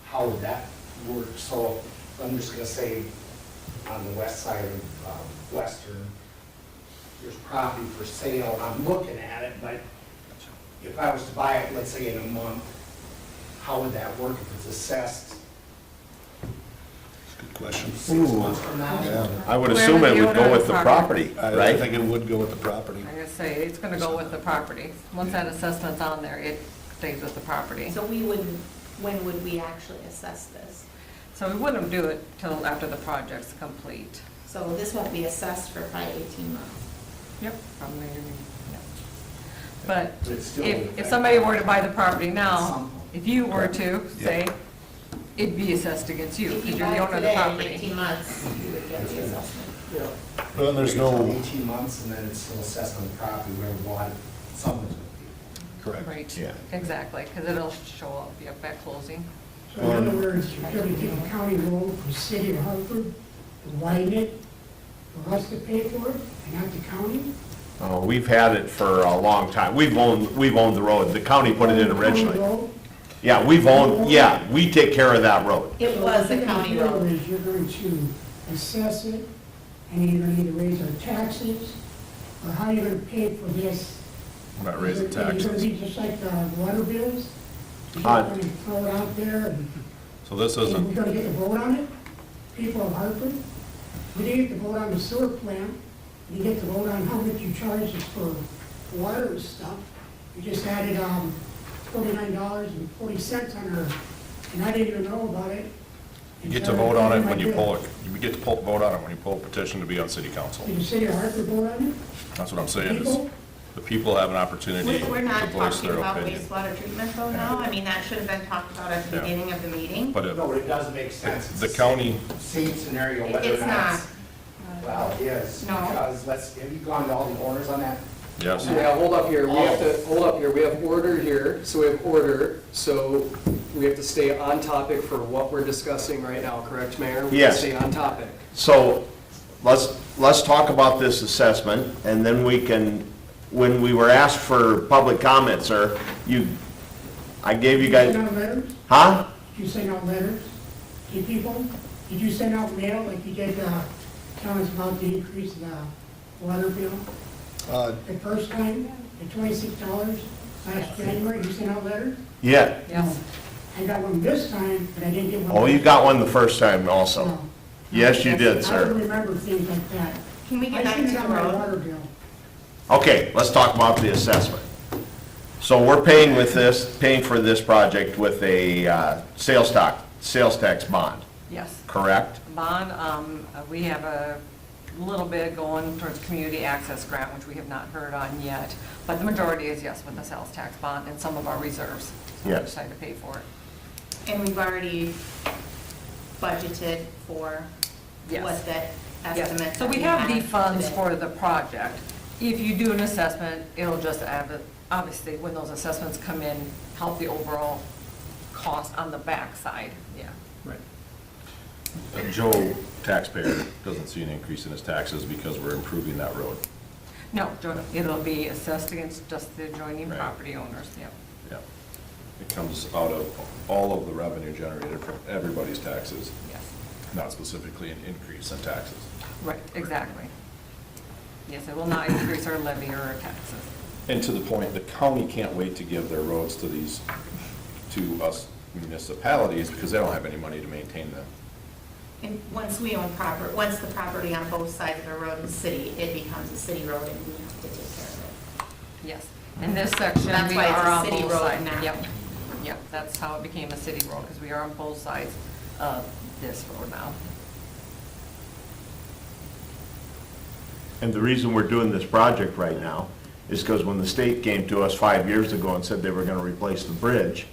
how would that work? So I'm just gonna say on the west side of Western, there's property for sale, and I'm looking at it, but if I was to buy it, let's say in a month, how would that work if it's assessed Good question. 6 months from now? Yeah. I would Whoever assume it the would owner go of with the the property. property, I right? think it would go with the property. I'm gonna say, it's gonna go with the property. Once that assessment's on there, it stays with the property. So we wouldn't, when would we actually assess this? So we wouldn't do it till after the project's complete. So this won't be assessed for probably 18 months. Yep. Probably, yeah. But But it's still if somebody were to buy the property now, Some- if you were to, say, it'd be assessed against you, If because you you're buy the it owner of the today, in property. 18 months, you would get the assessment. Well, and there's no, 18 months, and then it's still assessed on the property, whoever bought it, someone's gonna pay. correct. Right, Yeah. exactly, because it'll show up, yep, at closing. So in other words, you're gonna take a county road from city of Hartford, widen it, for us to pay for it, and not the county? Oh, we've had it for a long time. We've owned the road. The county put it in originally. County road? Yeah, we take care of that road. It was a county road. Is you're going to assess it, and you're gonna either raise our taxes, or how you're gonna pay for this? We're not raising Is it gonna taxes. be just like the water bills? You're Uh, gonna throw it out there, and So this and we're isn't, gonna get to vote on it? People of Hartford? We didn't get to vote on the sewer plant, you get to vote on how much you charge us for water and stuff. You just added, $49.40 on her, and I didn't even know about it. you get to vote on it when you pull it, you get to vote on it when you pull a petition to be on city council. Did the city of Hartford vote on it? That's what I'm saying, is People? the people have an opportunity We're to not voice talking their about opinion. wastewater treatment though now, I mean, that should have been talked about at the Yeah. beginning of the meeting. But No, but it does make sense. It's the county, Same scenario, whether or It's not. not. Well, it is. No. Because have you gone to all the owners on that? yes, Yeah, hold up here, we have order here, so we have order, so we have to stay on topic for what we're discussing right now, correct, Mayor? We have Yes. to stay on topic. So let's talk about this assessment, and then we can, when we were asked for public comment, sir, I gave you Did you guys, send out letters? huh? Did you send out letters to people? Did you send out mail like you did, tell us about the increase in the water bill? The first time, the $26 last January, you sent out letters? Yeah. Yes. I got one this time, but I didn't get one. Oh, you got one the first time also. No. Yes, you did, I sir. don't remember things like that. Can we get I back seen to it the on my road? water bill. Okay, let's talk about the assessment. So we're paying for this project with a sales tax bond, Yes. correct? Bond, we have a little bit going towards community access grant, which we have not heard on yet. But the majority is yes with the sales tax bond and some of our reserves. So we Yes. decided to pay for it. And we've already budgeted for Yes. what that Yes. estimate. So that we have the had funds today. for the project. If you do an assessment, it'll just add, obviously, when those assessments come in, help the overall cost on the backside, yeah. Right. Joe, taxpayer, doesn't see an increase in his taxes because we're improving that road. No, it'll be assessed against just the adjoining Right. property owners, yep. Yeah. It comes out of all of the revenue generated from everybody's taxes, Yes, not specifically an increase in taxes. right, exactly. Yes, it will not increase our levy or our taxes. And to the point, the county can't wait to give their roads to us municipalities because they don't have any money to maintain them. And once we own once the property on both sides of the road is city, it becomes a city road and we have to take care of it. Yes, in this section, That's we why it's are a on city both road sides. now. Yep, yep, that's how it became a city road, because we are on both sides of this road now. And the reason we're doing this project right now is because when the state came to us 5 years ago and said they were going to replace the bridge,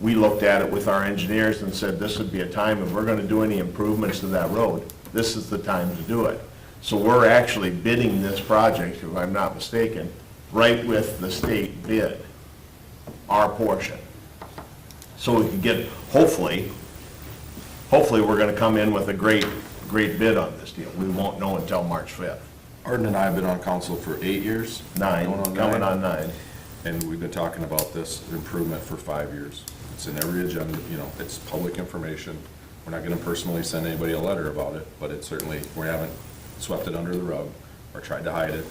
we looked at it with our engineers and said, this would be a time, if we're going to do any improvements to that road, this is the time to do it. So we're actually bidding this project, if I'm not mistaken, right with the state bid, our portion. So we can get, hopefully, hopefully, we're gonna come in with a great bid on this deal. We won't know until March 5th. Arden and I have been on council for 8 years. Coming on 9. And we've been talking about this improvement for 5 years. It's in every agenda, it's public information. We're not gonna personally send anybody a letter about it, but it certainly, we haven't swept it under the rug or tried to hide it.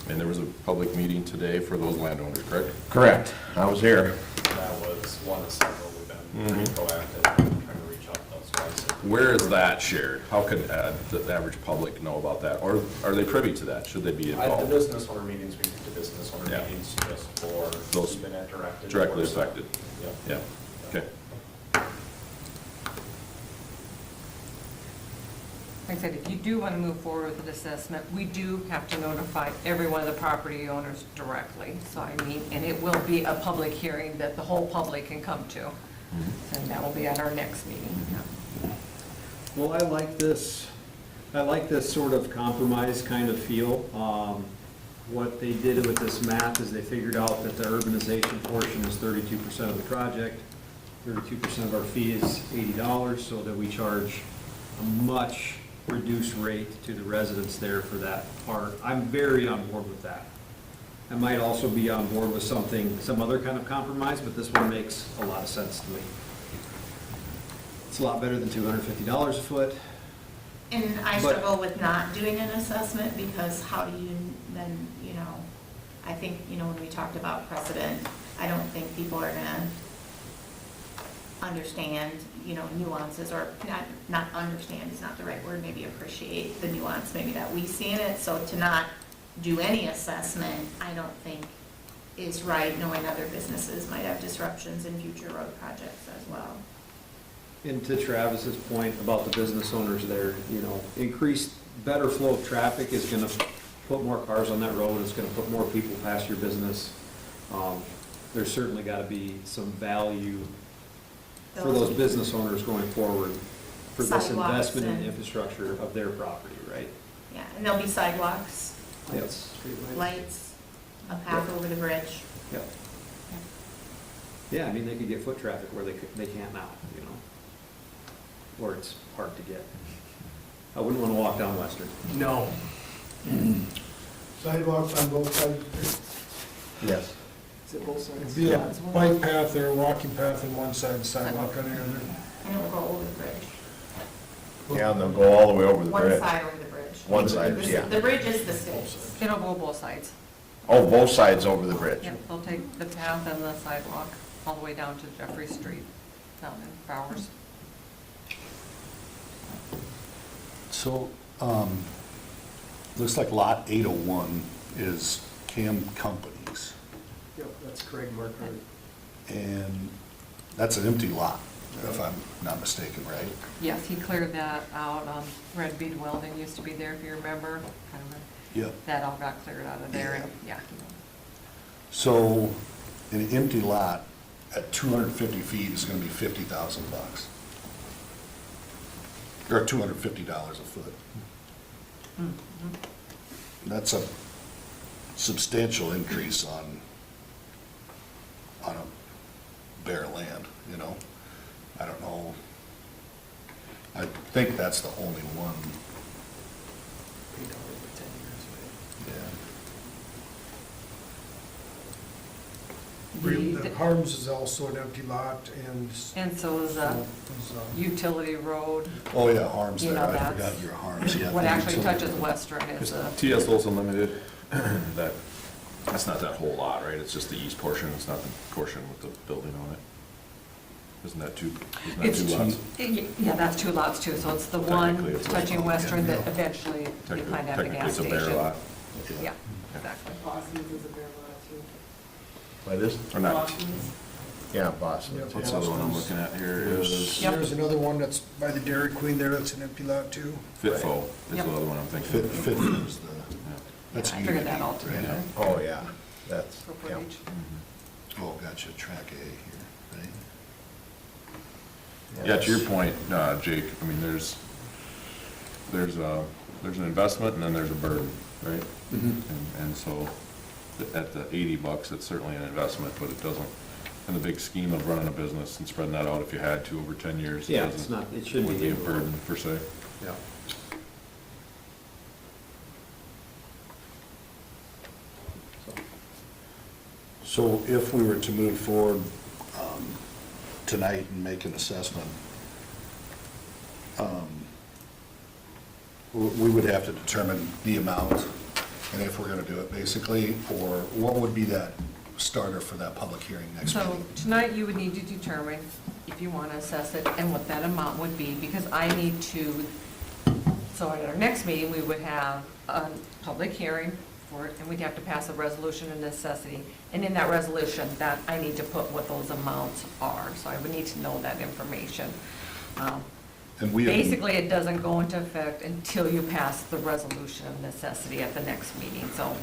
And there was a public meeting today for those landowners, correct? Correct. I was here. That was one of several. We've been pretty proactive, trying to reach out to those guys. Where is that shared? How could the average public know about that? Or are they privy to that? Should they be At the involved? business owner meetings, we do the business owner Yeah. meetings just for Those keeping it directed. Directly towards- affected? Yep. Yeah, okay. Like I said, if you do want to move forward with an assessment, we do have to notify every one of the property owners directly. So I mean, and it will be a public hearing that the whole public can come to. And that will be at our next meeting. Well, I like this sort of compromise kind of feel. What they did with this map is they figured out that the urbanization portion is 32% of the project, 32% of our fee is $80, so that we charge a much reduced rate to the residents there for that part. I'm very on board with that. I might also be on board with some other kind of compromise, but this one makes a lot of sense to me. It's a lot better than $250 a foot. And I But- struggle with not doing an assessment, because how do you then, I think, when we talked about precedent, I don't think people are gonna understand, nuances, or not understand is not the right word, maybe appreciate the nuance maybe that we see in it. So to not do any assessment, I don't think is right, knowing other businesses might have disruptions in future road projects as well. And to Travis's point about the business owners there, increased, better flow of traffic is gonna put more cars on that road, it's gonna put more people past your business. There's certainly gotta be some value for those business owners going forward for this Sidewalks investment in and- infrastructure of their property, right? Yeah, and there'll be sidewalks, Yes. lights, a path over the bridge. Yeah. Yeah, I mean, they could get foot traffic where they can't now, or it's hard to get. I wouldn't want to walk down Western. No. Sidewalks on both sides of the street. Yes. Is it both sides? It'd be a bike path or a walking path on one side, sidewalk on the other. And it will go over the bridge. Yeah, and they'll go all the way over the One bridge. side over the bridge. One side, The- yeah. The bridge is the state. It'll go both sides. Oh, both sides over the bridge. Yep, they'll take the path and the sidewalk all the way down to Jeffrey Street, down in Bowers. So, looks like lot 801 is Cam Companies, Yep, that's Craig Markert. and that's an empty lot, if I'm not mistaken, right? Yes, he cleared that out. Red Bead Welding used to be there, if you remember. Kind of Yep. That all got cleared out of there, and, yeah. So, an empty lot at 250 feet is gonna be $50,000. Or $250 a foot. That's a substantial increase on a bare land, I don't know. I think that's the only one, Paid out over 10 years, The Harms is also an empty lot, and. And so is Utility Road. oh yeah, Harms You there, know, I that's forgot your Harms, yeah. What actually Utility. touches Western is a, TS Olson Limited, that's not that whole lot, right? It's just the east portion, it's not the portion with the building on it. Isn't that two it's, lots? yeah, that's 2 lots too, so it's the one Technically, it's touching Western that eventually you Technically, plan to have the gas it's a station. bare lot. Yeah, exactly. Boston's is a bare lot too. What is? Or not? Boston's. Yeah, Boston. Yep. What's the other one I'm looking at here is Yep. There's another one that's by the Dairy Queen there, that's an empty lot too. Fitfo is the Yep. other one I'm thinking. Fit is the, that's Yeah, I figured that Unity, all right? together. Oh, yeah, that's, For yeah. footage. Oh, gotcha, track A here, right? Yeah, to your point, Jake, I mean, there's an investment and then there's a burden, right? And so at the $80, it's certainly an investment, but it doesn't in the big scheme of running a business and spreading that out if you had to over 10 years. Yeah, it's not, it shouldn't Would be. be a burden per se. Yeah. So if we were to move forward tonight and make an assessment, we would have to determine the amount and if we're going to do it basically, or what would be that starter for that public hearing next So meeting? tonight you would need to determine if you want to assess it and what that amount would be, because I need to, so at our next meeting, we would have a public hearing for it, and we'd have to pass a resolution of necessity. And in that resolution, that I need to put what those amounts are, so I would need to know that information. And we haven't- Basically, it doesn't go into effect until you pass the resolution of necessity at the next meeting, so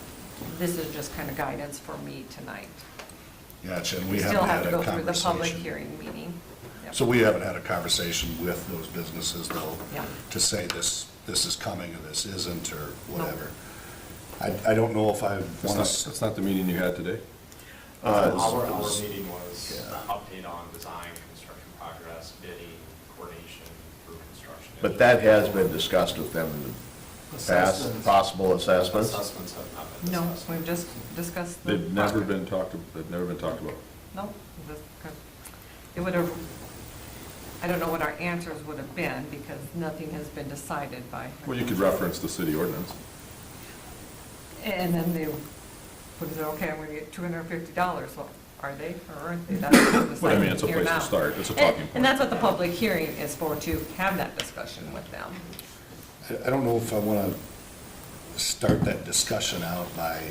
this is just kind of guidance for me tonight. Gotcha, and We we still haven't have had to a go through the public conversation. hearing meeting. Yep. So we haven't had a conversation with those businesses though, Yeah. to say this is coming or this isn't or whatever. I don't know if I want That's not the meeting you had today? Uh, Our it was- meeting was yeah. update on design, construction progress, bidding, coordination for construction. But that has been discussed with them in the past, Assessments. possible assessments? Assessments have not been No, discussed. we've just discussed the. They've never been talked about. No, it would have, I don't know what our answers would have been, because nothing has been decided by. Well, you could reference the city ordinance. And then they would say, okay, I'm gonna get $250, well, are they, or aren't they? That's what we're Well, I mean, it's a deciding here place to now. start. It's a talking point. And that's what the public hearing is for, to have that discussion with them. I don't know if I want to start that discussion out by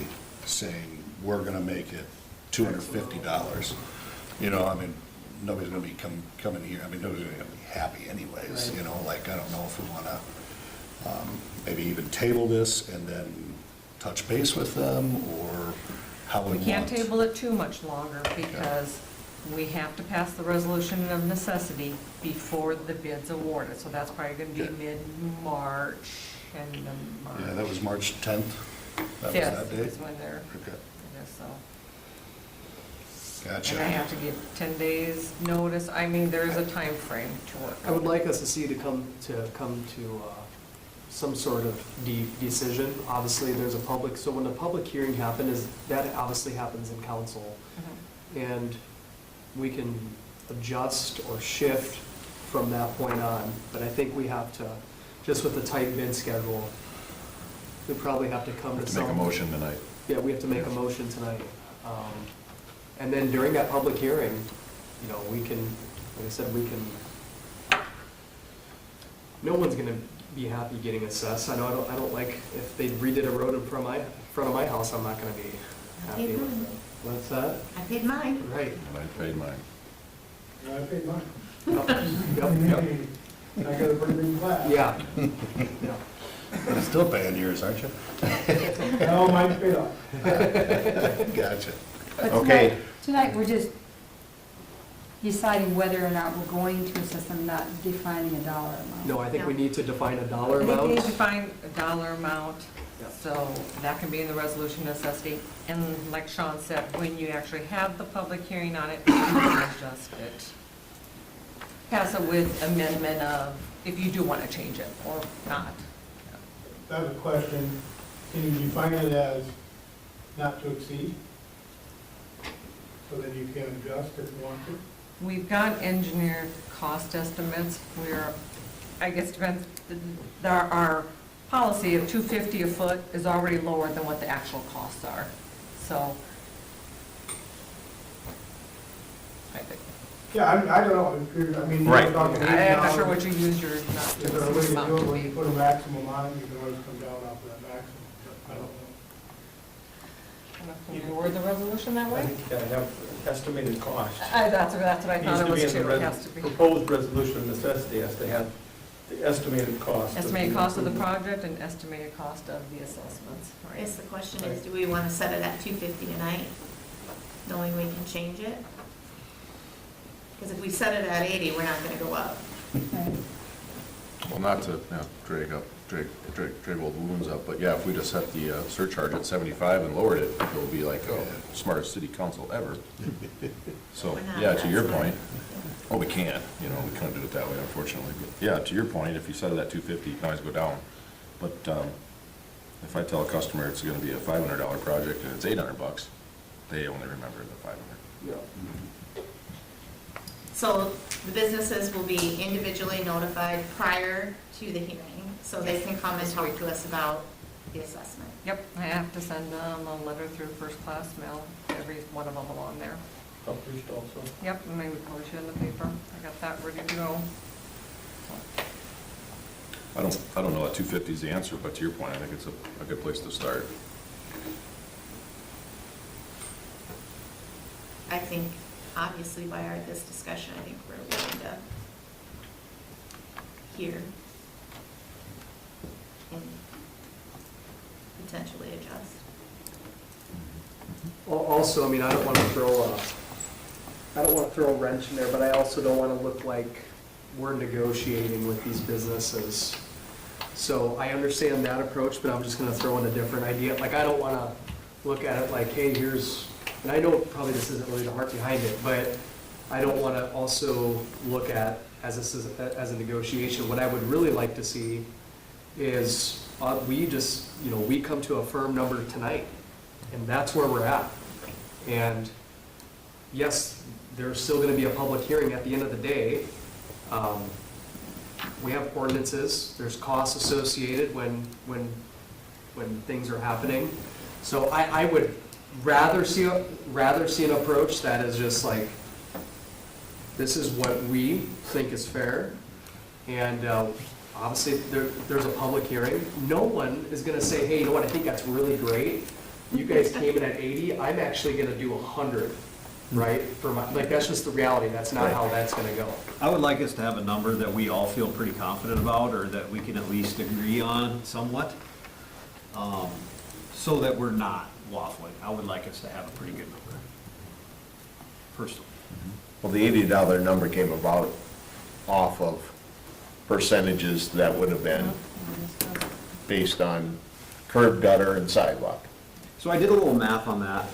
saying, we're going to make it $250. You know, I mean, nobody's going to be coming here, I mean, nobody's going to be happy anyways, you know, like, I don't know if we want to maybe even table this and then touch base with them, or how we We want. can't table it too much longer, because we have to pass the resolution of necessity before the bid's awarded, so that's probably gonna be Okay. mid-March, end of March. Yeah, that was March 10th? That was that Fifth date? is when they're, Okay, I guess so. gotcha. And I have to give 10 days notice, I mean, there is a time frame to work. I would like us to see to come to some sort of decision. Obviously, there's a public, so when the public hearing happens, that obviously happens in council. Mhm. And we can adjust or shift from that point on. But I think we have to, just with the tight bid schedule, we probably have to come We to have to some. make a motion tonight. Yeah, we have to make a motion tonight. And then during that public hearing, you know, we can, like I said, we can, no one's gonna be happy getting assessed. I know, I don't like, if they redid a road in front of my house, I'm not gonna be happy paid with mine. it. What's that? I paid mine. Right. And I paid mine. I paid mine. Yep. I got a pretty big class. Yeah. You're still paying yours, aren't you? No, mine's paid off. Gotcha. But Okay. Tonight, we're just deciding whether or not we're going to assess them, not defining a dollar amount. No, I think we need to define a dollar I think they amount. define a dollar amount, Yeah. so that can be in the resolution of necessity. And like Sean said, when you actually have the public hearing on it, you can adjust it. Pass it with amendment of, if you do want to change it or not. I have a question. Can you define it as not to exceed? So that you can adjust if you want to? We've got engineered cost estimates. We're, I guess it depends, our policy of $250 a foot is already lower than what the actual costs are. So, I think, Yeah, I don't know. I mean, Right. you're talking I'm not sure $80. what you use your, not Is there a way to amount do it to when you be. put a maximum on it, you can always come down off of that maximum? I don't know. Can you word the resolution that I way? think you gotta have estimated cost. That's what I thought it was too. It has to be. Proposed resolution of necessity has to have the estimated cost. Estimated cost of the project and estimated cost of the assessments, I right? guess the question is, do we want to set it at 250 tonight, knowing we can change it? Because if we set it at 80, we're not going to go up. Right. Well, not to drag up drag old wounds up, but yeah, if we just set the surcharge at 75 and lowered it, it'll be like, oh, smartest city council ever. So, Why not? yeah, to your That's point, oh, we can't, you know, we couldn't do it that way, unfortunately, but yeah, to your point, if you set it at 250, you can always go down. But if I tell a customer it's gonna be a $500 project and it's $800, they only remember the 500. Yeah. So the businesses will be individually notified prior to the hearing, so they can come and talk to us about the assessment. Yep, I have to send them a letter through first-class mail, every one of them along there. Published also. Yep, and maybe publish it in the paper. I got that ready to go. I don't know that 250 is the answer, but to your point, I think it's a good place to start. I think, obviously, by this discussion, I think we're willing to hear and potentially adjust. Also, I mean, I don't want to throw a wrench in there, but I also don't want to look like we're negotiating with these businesses. So I understand that approach, but I'm just gonna throw in a different idea. Like, I don't want to look at it like, hey, here's, and I know probably this isn't really the heart behind it, but I don't want to also look at as a negotiation. What I would really like to see is we come to a firm number tonight, and that's where we're at. And yes, there's still going to be a public hearing at the end of the day. We have ordinances, there's costs associated when things are happening. So I would rather see an approach that is just like, this is what we think is fair, and obviously there's a public hearing. No one is going to say, hey, you know what, I think that's really great. You guys came in at 80, I'm actually going to do 100. Right, that's just the reality, that's not how that's gonna go. I would like us to have a number that we all feel pretty confident about, or that we can at least agree on somewhat, so that we're not waffling. I would like us to have a pretty good number, personally. Well, the $80 number came about off of percentages that would have been based on curb, gutter, and sidewalk. So I did a little math on that.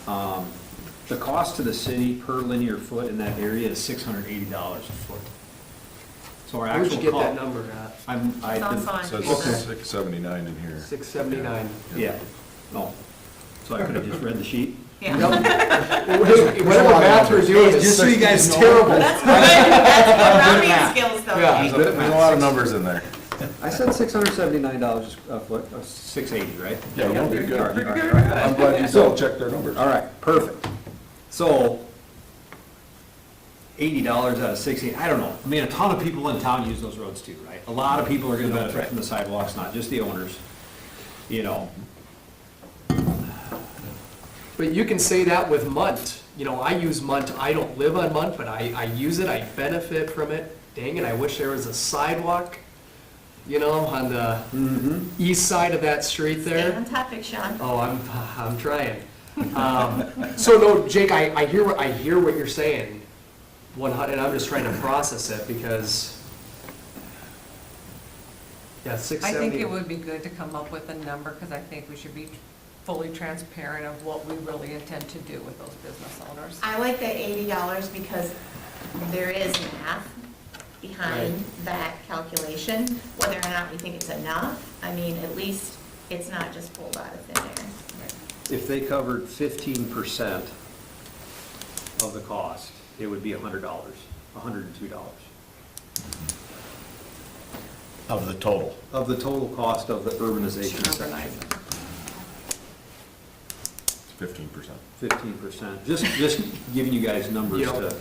The cost to the city per linear foot in that area is $680 a foot. So our Where'd actual you get that cost. number at? It's on fine. So it's 679 in here. 679. Yeah, no. So I could have just read the sheet? Yeah. Whatever math we're doing is Just so you guys know. terrible. That's good, that's good rounding skills though. Yeah. Jake. There's a lot of numbers in there. I said $679 a foot, 680, right? Yeah, we'll be good. All right, all right, all right. I'm glad you all checked their numbers. All right, perfect. So, $80 out of 60, I don't know. I mean, a ton of people in town use those roads too, right? A lot of people are gonna benefit from the sidewalks, not just the owners, you know. But you can say that with Munt. You know, I use Munt, I don't live on Munt, but I use it, I benefit from it. Dang it, I wish there was a sidewalk, you know, on the east side of that street Stay there. on topic, Sean. Oh, I'm trying. So no, Jake, I hear what you're saying, and I'm just trying to process it because, yeah, I 670. think it would be good to come up with a number, because I think we should be fully transparent of what we really intend to do with those business owners. I like that $80 because there is math behind that calculation, whether or not we think it's enough. I mean, at least it's not just pulled out of thin air. If they covered 15% of the cost, it would be $100, $102. Of the total. Of the total cost of the urbanization section. Urbanizing. 15%. 15%. Just giving you guys numbers Yep. to.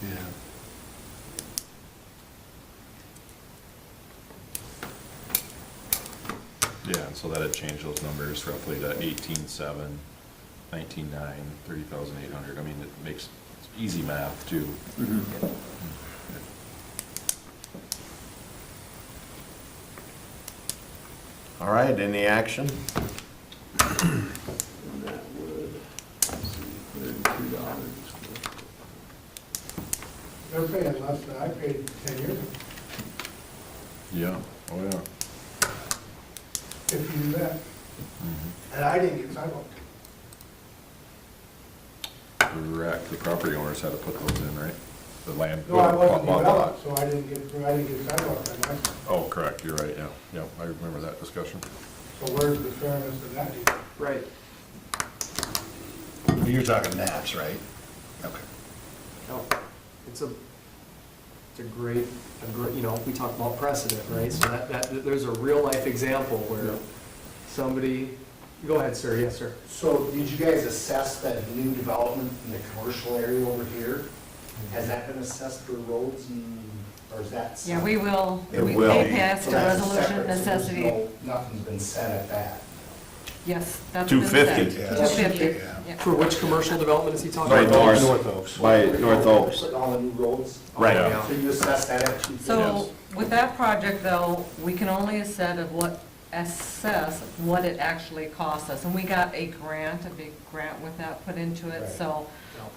Yeah. Yeah, and so that'd change those numbers roughly to 18,700, 19,900, 30,800. I mean, it makes it's easy math too. All right, any action? And that would, let's see, $32. They're paying less than I paid 10 years ago. Yeah, oh yeah. if you do that. And I didn't get sidewalk. Correct, the property owners had to put those in, right? The land. No, I wasn't bought developed, so I didn't get sidewalk on that. Oh, correct, you're right, yeah, I remember that discussion. So where's the fairness of that? Right. You're talking naps, right? Okay. No, it's a great, you know, we talk about precedent, right? So there's a real life example where somebody, go ahead, sir, yes, sir. So did you guys assess that new development in the commercial area over here? Has that been assessed for roads or is that? Yeah, we will. It will. They passed a So that's resolution separate, so there's necessity. Nothing's been said at that. Yes, that's been said. 250. Yeah. 250. Yeah. For which commercial development is he talking By about? North Oaks. By North Oaks. Putting all the new roads? Right. Yeah. So you assess that at 250? So with that project though, we can only assess what it actually costs us. And we got a grant, a big grant with that put into it. Right. So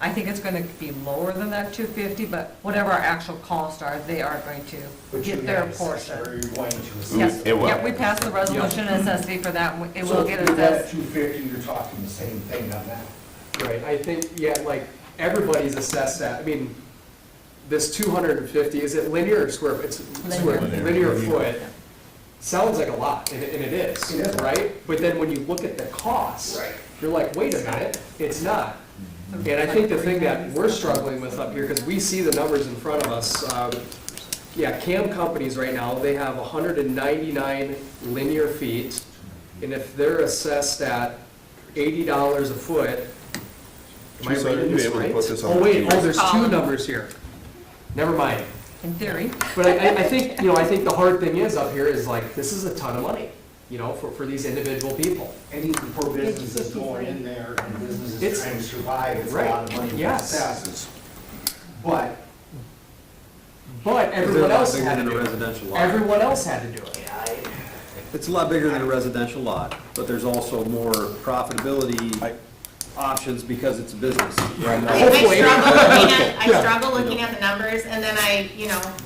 I think it's going to be lower than that 250, but whatever our actual costs are, they are going to But you get their have assessed it, portion. or you're going to assess Yes, it? It will. yep, we passed the resolution of necessity for that. And it So will if get you do that at assessed. 250, you're talking the same thing on that. Right, I think, yeah, like, everybody's assessed that, I mean, this 250, is it linear or square, it's square, linear foot, sounds like a lot, and it is, It is. right? But then when you look at the costs, Right. you're like, wait a minute, it's not. And I think the thing that we're struggling with up here, because we see the numbers in front of us, yeah, CAM companies right now, they have 199 linear feet, and if they're assessed at $80 a foot, am I Teresa, are reading you this able to right? put this on Oh, the wait, TV? oh, there's two numbers here. Never mind. In theory. But I think, you know, I think the hard thing is up here is like, this is a ton of money, you know, for these individual people. And even for businesses going in there and businesses It's- trying to survive, it's a right, lot of money to yes. assess. But Everyone else Bigger had to than a do it. residential lot. Everyone else had to do it. It's a lot bigger than a residential lot, but there's also more profitability options because it's a business. Right now. Hopefully. I struggle looking at the numbers, and then I,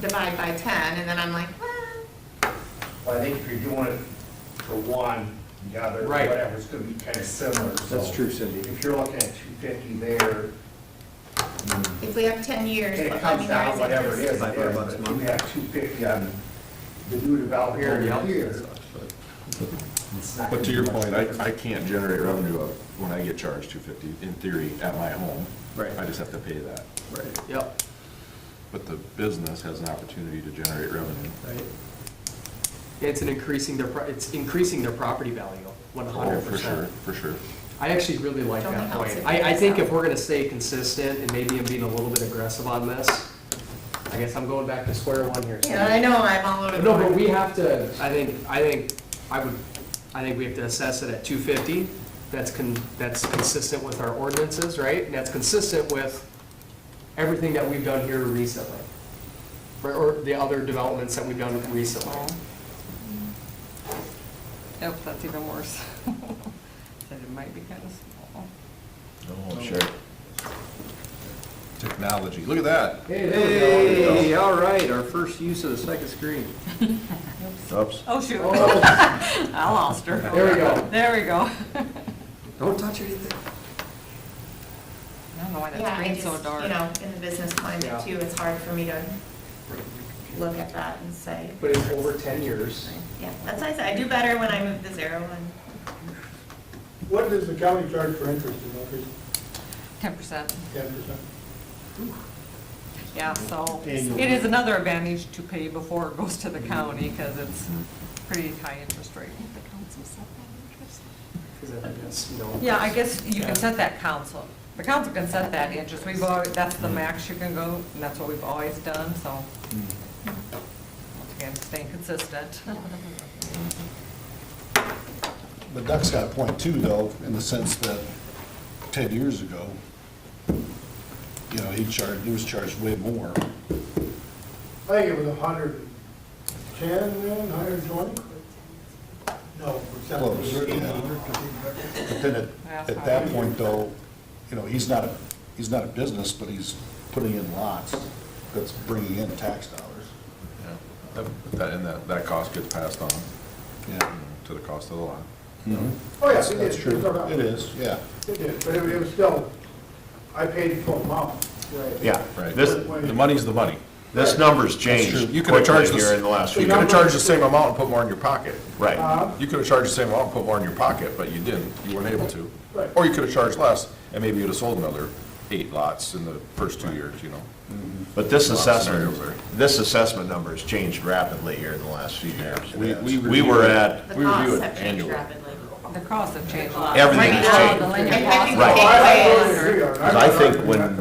divide by 10, and then I'm like, well, I think if you're doing it for one, the other, Right. whatever, it's gonna be kind of similar. That's So true, Cindy. If you're looking at 250 there, if we have 10 years, and it what comes money down, is whatever it is, $500 but a if month. you have 250 on the new development Here, over yep. here, it's not But to gonna your be much point, different. I can't generate revenue when I get charged 250, in theory, at my home. Right. I just have to pay that. Right. Yep. But the business has an opportunity to generate revenue. Right. It's increasing their property value, 100%. Oh, for sure, for sure. I actually really like Don't that think helps point. if I it think does if we're gonna stay consistent, and maybe I'm being a little bit aggressive on this, I guess I'm going back to square one here. Yeah, I know, I'm all over the No, but board. we have to, I think we have to assess it at 250. That's consistent with our ordinances, right? And that's consistent with everything that we've done here recently. Or the other developments that we've done recently. Yep, that's even worse. Said it might be kind of small. Oh, sure. Technology, look at that. Hey, all right, our first use of the second screen. Oops. Oh, shoot. I lost her. There we go. There we go. Don't touch anything. I don't know why that Yeah, I screen's so just, dark. in the business climate Yeah. too, it's hard for me to look at that and say, But in over 10 years. yeah, that's why I say, I do better when I move the zero and. What does the county charge for interest in office? 10%. 10%? Yeah, so Annual. it is another advantage to pay before it goes to the county because it's pretty high interest rate. Because I think that's, Yeah, I guess you can set that council. The council can set that interest. We've always, that's the max you can go, and that's what we've always done, so. Once again, staying consistent. But Doug's got a point too, though, in the sense that 10 years ago, he was charged way more. I think it was 110 then, 120? No. Close, yeah. But then at that point, though, he's not a business, but he's putting in lots that's bringing in tax dollars. Yeah. And that cost gets passed on Yeah. to the cost of the lot. Oh, yeah, That's it is. true. No doubt. It is, yeah. It is, but it was still, I paid the full amount. Right. Yeah, Right. this, The money's the money. this number's That's true. changed You could have quickly charged here in the last few You could have years. charged the same amount and put more in your pocket. Right. You could have charged the same amount and put more in your pocket, but you didn't. You weren't able to. Right. Or you could have charged less, and maybe you'd have sold another 8 lots in the first 2 years, you know? But this A lot of assessment, scenarios there. this assessment number has changed rapidly here in the last few years. We We were at, The We review costs it have changed annually. rapidly. The costs have changed a lot. Everything Right has now, changed. the linear I cost think is the Right. takeaway is, Because I think when-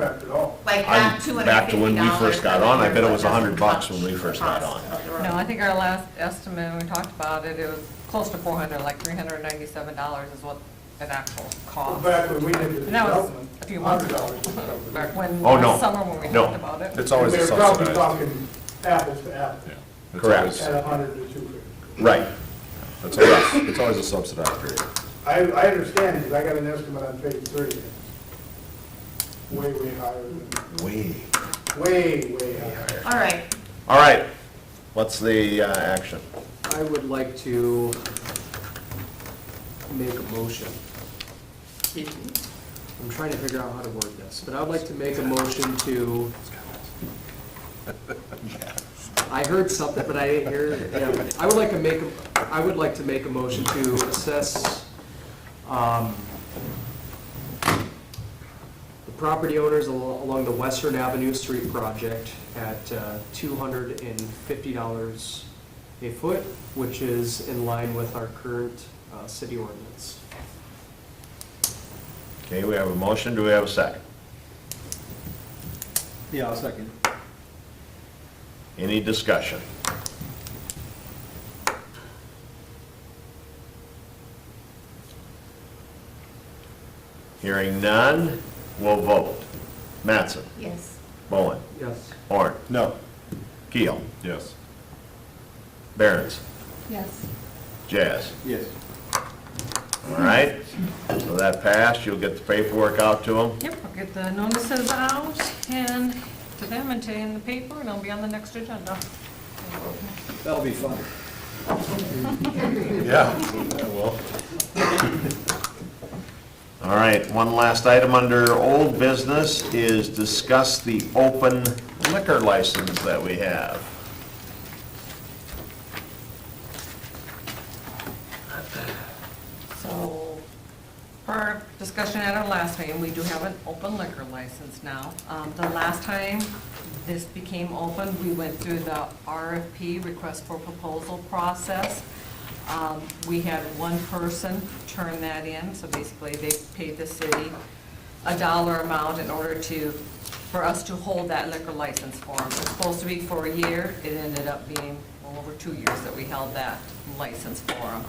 like, I'm not $250 back to when we first got on, I bet it was but $100 doesn't when we touch first the got cost on. of the road. No, I think our last estimate, when we talked about it, it was close to 400, like $397 is what an actual cost. Back when we did the And that was development, a few months ago, $100. back when, Oh, no. last summer when we No. talked about it. It's always a We're probably subsidized. talking apples to apples, Yeah. It's Correct. always- at 100 to 250. right, It's always a subsidized rate. I understand, because I got an estimate on page 3. Way, way higher than, way higher. All right, all right. What's the action? I would like to make a motion. I'm trying to figure out how to word this, but I would like to make a motion to, I heard something, but I didn't hear it. Yeah. I would like to make a motion to assess the property owners along the Western Avenue Street project at $250 a foot, which is in line with our current city ordinance. Okay, we have a motion, do we have a second? Yeah, I'll second. Any discussion? Hearing none, we'll vote. Mattson? yes. Bowen? Yes. Horn? No. Keel? Yes. Barron's? Yes. Jazz? Yes. All right, so that passed, you'll get the paperwork out to them? Yep, I'll get the notices out and to them and in the paper, and it'll be on the next agenda. That'll be fun. Yeah. Well. All right, one last item under old business is discuss the open liquor license that we have. So, for our discussion at our last meeting, we do have an open liquor license now. The last time this became open, we went through the RFP, request for proposal process. We had one person turn that in, so basically they paid the city a dollar amount in order for us to hold that liquor license for them. It was supposed to be for a year, it ended up being well over 2 years that we held that license for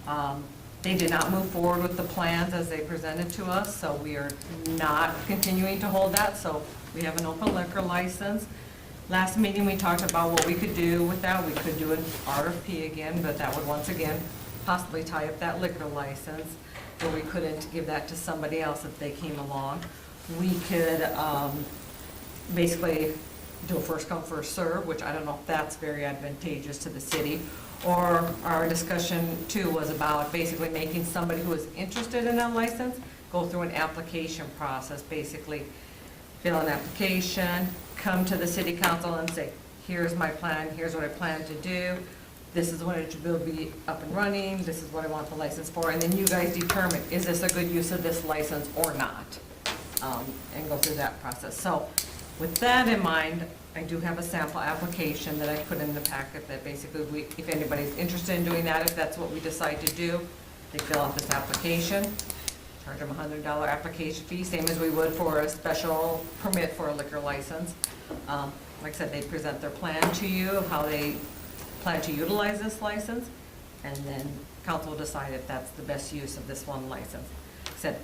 them. They did not move forward with the plans as they presented to us, so we are not continuing to hold that, so we have an open liquor license. Last meeting, we talked about what we could do with that. We could do an RFP again, but that would once again possibly tie up that liquor license, or we couldn't give that to somebody else if they came along. We could basically do a first come, first serve, which I don't know if that's very advantageous to the city. Or our discussion too was about basically making somebody who is interested in that license go through an application process, basically fill an application, come to the city council and say, here's my plan, here's what I plan to do, this is when it will be up and running, this is what I want the license for, and then you guys determine, is this a good use of this license or not? And go through that process. So with that in mind, I do have a sample application that I put in the packet that basically, if anybody's interested in doing that, if that's what we decide to do, they fill out this application, charge them a $100 application fee, same as we would for a special permit for a liquor license. Like I said, they present their plan to you of how they plan to utilize this license, and then council will decide if that's the best use of this one license. Like I said,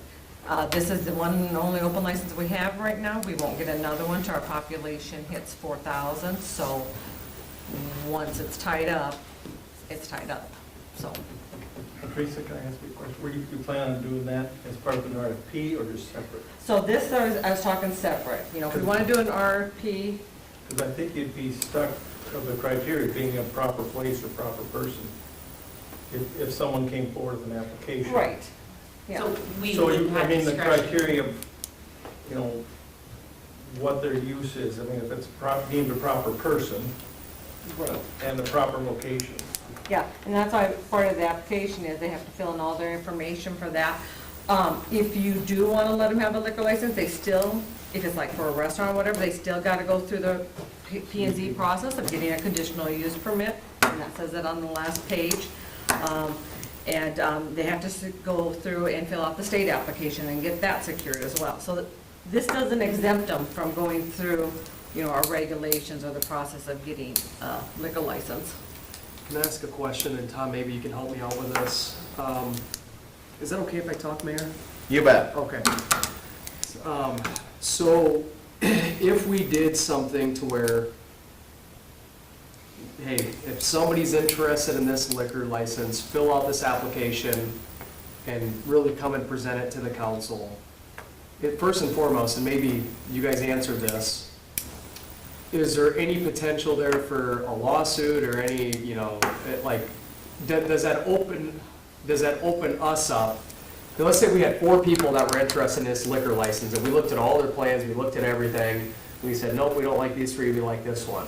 this is the one and only open license we have right now. We won't get another one till our population hits 4,000, so once it's tied up, it's tied up, so. Teresa, can I ask you a question? Were you plan on doing that as part of an RFP or just separate? So this, I was talking separate, you know, if we want to do an RFP, Because I think you'd be stuck of the criteria being a proper place or proper person. if someone came forward with an application. Right, yeah. So we So would you, I have mean, the discretion. criteria of, you know, what their use is, I mean, if it's deemed a proper person Right. and the proper location. Yeah, and that's why part of the application is they have to fill in all their information for that. If you do want to let them have a liquor license, they still, if it's like for a restaurant or whatever, they still got to go through the P&Z process of getting a conditional use permit, and that says it on the last page. And they have to go through and fill out the state application and get that secured as well. So that this doesn't exempt them from going through, you know, our regulations or the process of getting a liquor license. Can I ask a question, and Tom, maybe you can help me out with this? Is that okay if I talk, Mayor? You bet. Okay. So if we did something to where, hey, if somebody's interested in this liquor license, fill out this application and really come and present it to the council. First and foremost, and maybe you guys answered this, is there any potential there for a lawsuit or any, you know, like, does that open us up? Now, let's say we had 4 people that were interested in this liquor license, and we looked at all their plans, we looked at everything, and we said, nope, we don't like these 3, we like this one.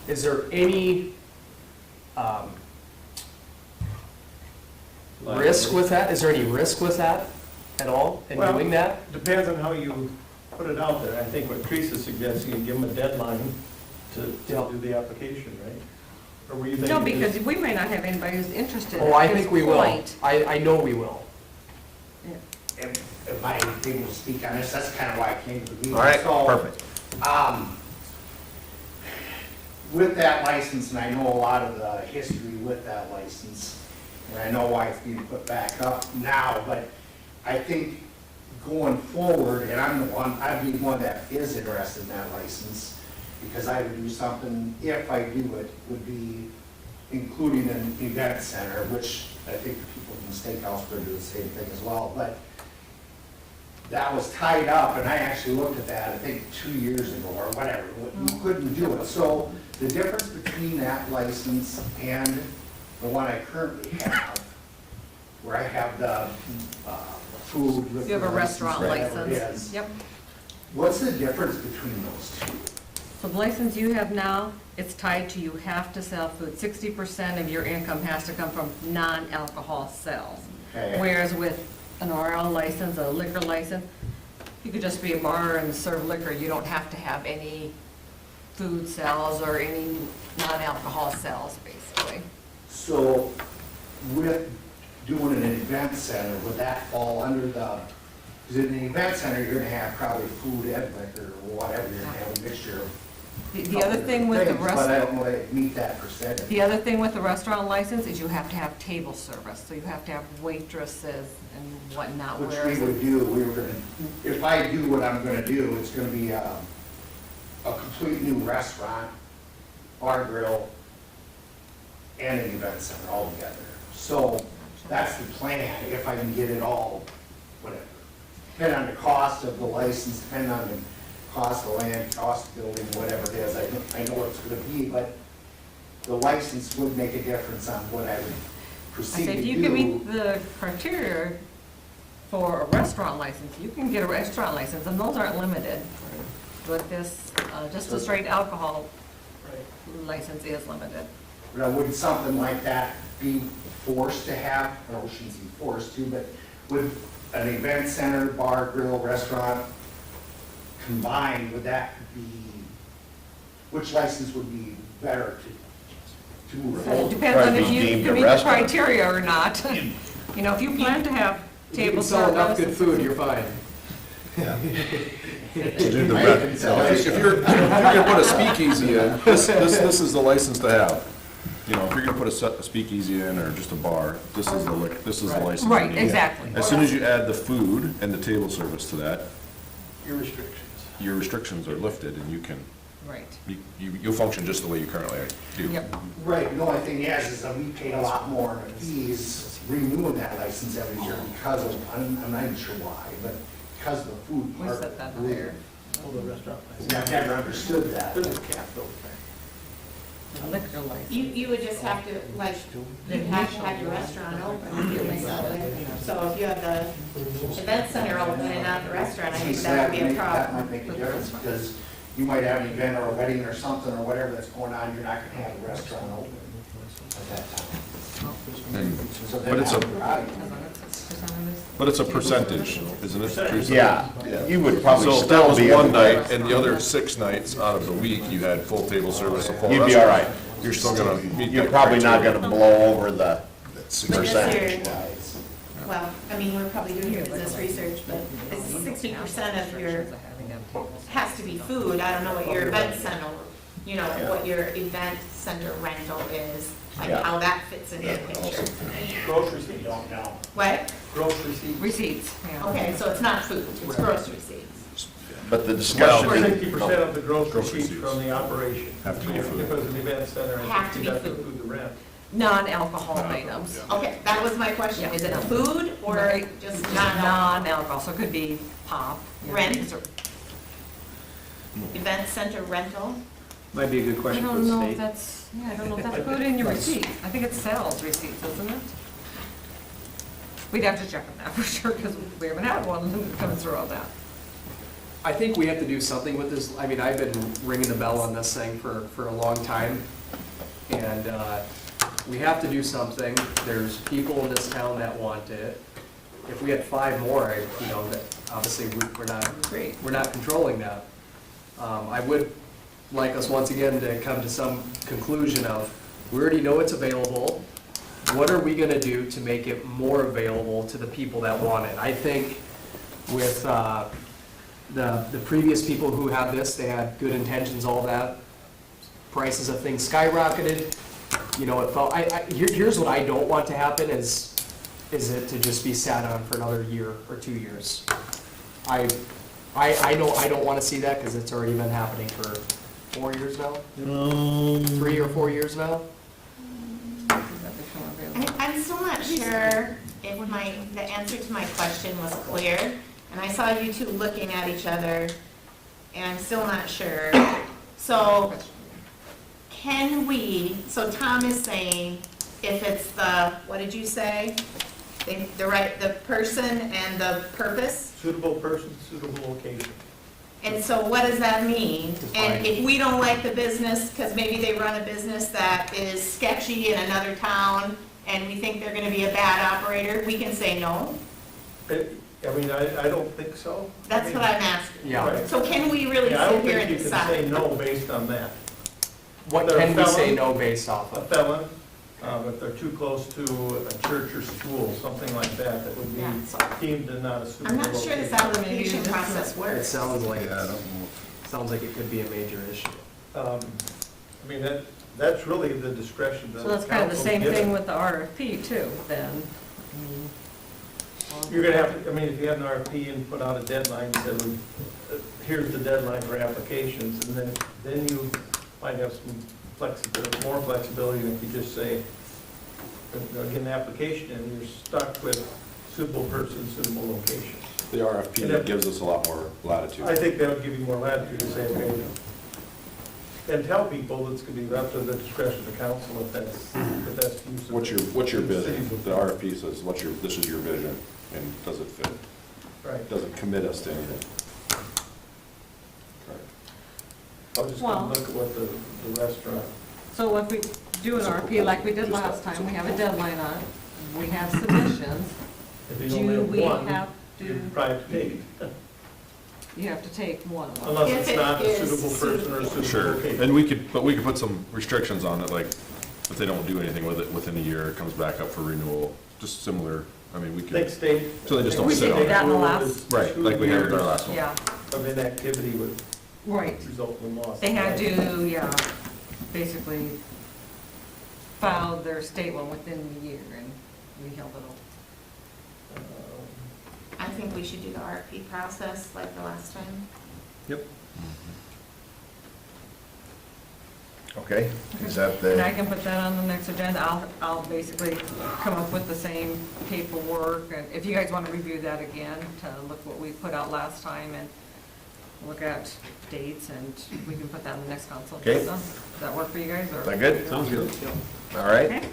Is there any risk with that? Is there any risk with that at all in Well, doing that? Depends on how you put it out there. I think what Teresa's suggesting, you give them a deadline to do the application, right? Or were you thinking? No, because we may not have anybody who's interested Oh, I at this think we will. point. I know we will. If I be able to speak on this, that's kind of why I came to the meeting. All right, So, perfect. With that license, and I know a lot of the history with that license, and I know why it's being put back up now, but I think going forward, and I'd be one that is interested in that license, because I would do something, if I do it, would be including an event center, which I think the people in the steakhouse would do the same thing as well, but that was tied up, and I actually looked at that, I think 2 years ago or whatever, you couldn't do it. So the difference between that license and the one I currently have, where I have the food. You have a restaurant whatever it license. is, Yep. what's the difference between those two? So the license you have now, it's tied to you have to sell food. 60% of your income has to come from non-alcohol sales. Okay. Whereas with an RL license, a liquor license, you could just be a bar and serve liquor. You don't have to have any food sales or any non-alcohol sales, basically. So with doing an event center, would that fall under the, because in the event center, you're gonna have probably food and liquor or whatever, you're gonna have a mixture of. The other thing with the things, But I restaurant, don't know if they meet that percentage. the other thing with the restaurant license is you have to have table service. So you have to have waitresses and whatnot. Which whereas we would do, we were gonna, if I do what I'm gonna do, it's gonna be a complete new restaurant, bar grill, and an event center all together. So that's the plan, if I can get it all, whatever. Depending on the cost of the license, depending on the cost of land, cost of building, whatever it is, I know what it's gonna be, but the license would make a difference on what I would I proceed say to if do. you can meet the criteria for a restaurant license, you can get a restaurant license, and those aren't limited. But this, just a straight alcohol license is limited. Now, would something like that be forced to have, or we shouldn't say forced to, but would an event center, bar, grill, restaurant combined, would that be, which license would be better to move It forward? depends on if Probably you deemed can a meet the restaurant. criteria or not. You know, if you plan to have If you table can sell enough good service. food, you're fine. To do the rest. If you're gonna put a speakeasy in, this is the license to have. You know, if you're gonna put a speakeasy in or just a bar, this is the license. you Right, need. exactly. As soon as you add the food and the table service to that, Your restrictions. your restrictions are lifted and you can, Right. you'll function just the way you currently do. Yep. Right, the only thing is that we paid a lot more in fees renewing that license every year because of, I'm not even sure why, but because of the food We part. set that higher. All the restaurant And I've never understood that. There's a cap though. a liquor license. You would just have to, like, you have to have your restaurant open. So if you have the event center open and not the restaurant, I think that would be a That problem. might make a difference, because you might have an event or a wedding or something or whatever that's going on, you're not gonna have a restaurant open at that time. And- So then But it's a, after out, but it's a percentage, isn't it, Teresa? Yeah, you would probably So if that still was be. one night, and the other 6 nights out of the week, you had full table service, a full You'd restaurant. be all right. You're still gonna meet You're that probably not criteria. gonna blow over the But percentage. this year, well, I mean, we're probably doing your business research, but it's 60% of your, has to be food. I don't know what your event center, you know, what your event center rental is, like Yeah. how that fits into the picture. groceries, we don't know. What? Grocery receipts. Receipts, yeah. Okay, so it's not food, it's grocery receipts. But the discussion. Well, 60% of the gross Grocery receipts from the operation. Have to be food. Because of the event center, Have to you be have to food. include the rent. Non-alcohol items. Okay, that was my question. Is it a food or Right. just not Non-alcohol, so it could be pop. you know, Rent. things are- event center rental? Might be a good I question for don't the know if state. that's, yeah, I don't know if that's included in your receipt. I think it's sales receipts, isn't it? We'd have to check on that for sure, because we haven't had one come through all that. I think we have to do something with this. I mean, I've been ringing the bell on this thing for a long time. And we have to do something. There's people in this town that want it. If we had 5 more, you know, that obviously we're not controlling that. I would like us once again to come to some conclusion of, we already know it's available. What are we gonna do to make it more available to the people that want it? I think with the previous people who had this, they had good intentions, all that. Prices of things skyrocketed. You know, it felt, here's what I don't want to happen is it to just be sat on for another year or 2 years. I know I don't want to see that because it's already been happening for 4 years now? 3 or 4 years now? I'm still not sure if the answer to my question was clear. And I saw you two looking at each other, and I'm still not sure. So can we, so Tom is saying, if it's the, what did you say? The person and the purpose? Suitable person, suitable location. And so what does that mean? And if we don't like the business, because maybe they run a business that is sketchy in another town, and we think they're gonna be a bad operator, we can say no? I mean, I don't think so. That's what I'm asking. Yeah. Right. So can we really Yeah, I sit don't here think and you can decide? say no based on that. What They're a can we say felon. no based off A of? felon, if they're too close to a church or school, something like that, that would be Yeah, so deemed as not a suitable I'm location. not sure this application process It works. sounds like, Yeah, I don't know. sounds like it could be a major issue. I mean, that's really the discretion that So that's kind of the council same gives. thing with the RFP too, then. You're gonna have to, I mean, if you have an RFP and put out a deadline, so here's the deadline for applications, and then you might have some flexibility, more flexibility than if you just say, get an application and you're stuck with suitable person, suitable location. The RFP gives us a lot more latitude. I think that would give you more latitude to say, okay, and tell people it's gonna be up to the discretion of the council if that's use of. What's your vision? city's- The RFP says, this is your vision, and does it fit? Right. Doesn't commit us to anything. I was just Well- gonna look at what the restaurant. So if we do an RFP like we did last time, we have a deadline on it, we have submissions, If you do only have we one, have you to, probably have to take it, you have to take one of them? unless If it's it not a is suitable person or a suitable Sure, location. and we could put some restrictions on it, like, if they don't do anything with it within a year, it comes back up for renewal, just similar, I mean, we Think could, state. So they just don't We sit did on it. that in the last- right, like we had with our last one. Yeah, Of inactivity would right. result in loss. They had to, yeah, basically file their state one within the year, and we held it up. I think we should do the RFP process like the last time. Okay, is that And I the, can put that on the next agenda. I'll basically come up with the same paperwork, and if you guys want to review that again, to look what we put out last time, and look at dates, and we can put that in the next council. Okay. agenda. Does that work for you guys? Or? Is that good? Sounds good. All right. Okay.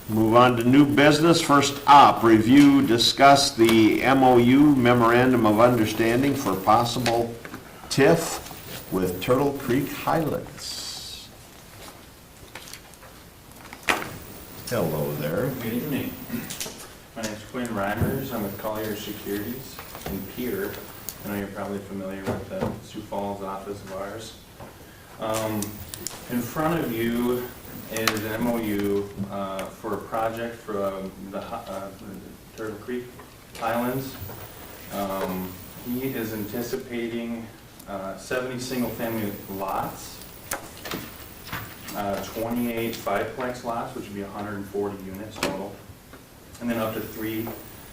Move on to new business. First up, review, discuss the MOU, Memorandum of Understanding for possible TIF with Turtle Creek Highlands. Hello there. Good evening. My name's Quinn Reimers. I'm with Collier Securities in Peter. I know you're probably familiar with the Sioux Falls office of ours. In front of you is an MOU for a project for the Turtle Creek Highlands. He is anticipating 70 single-family lots, 28 fiveplex lots, which would be 140 units total, and then up to 3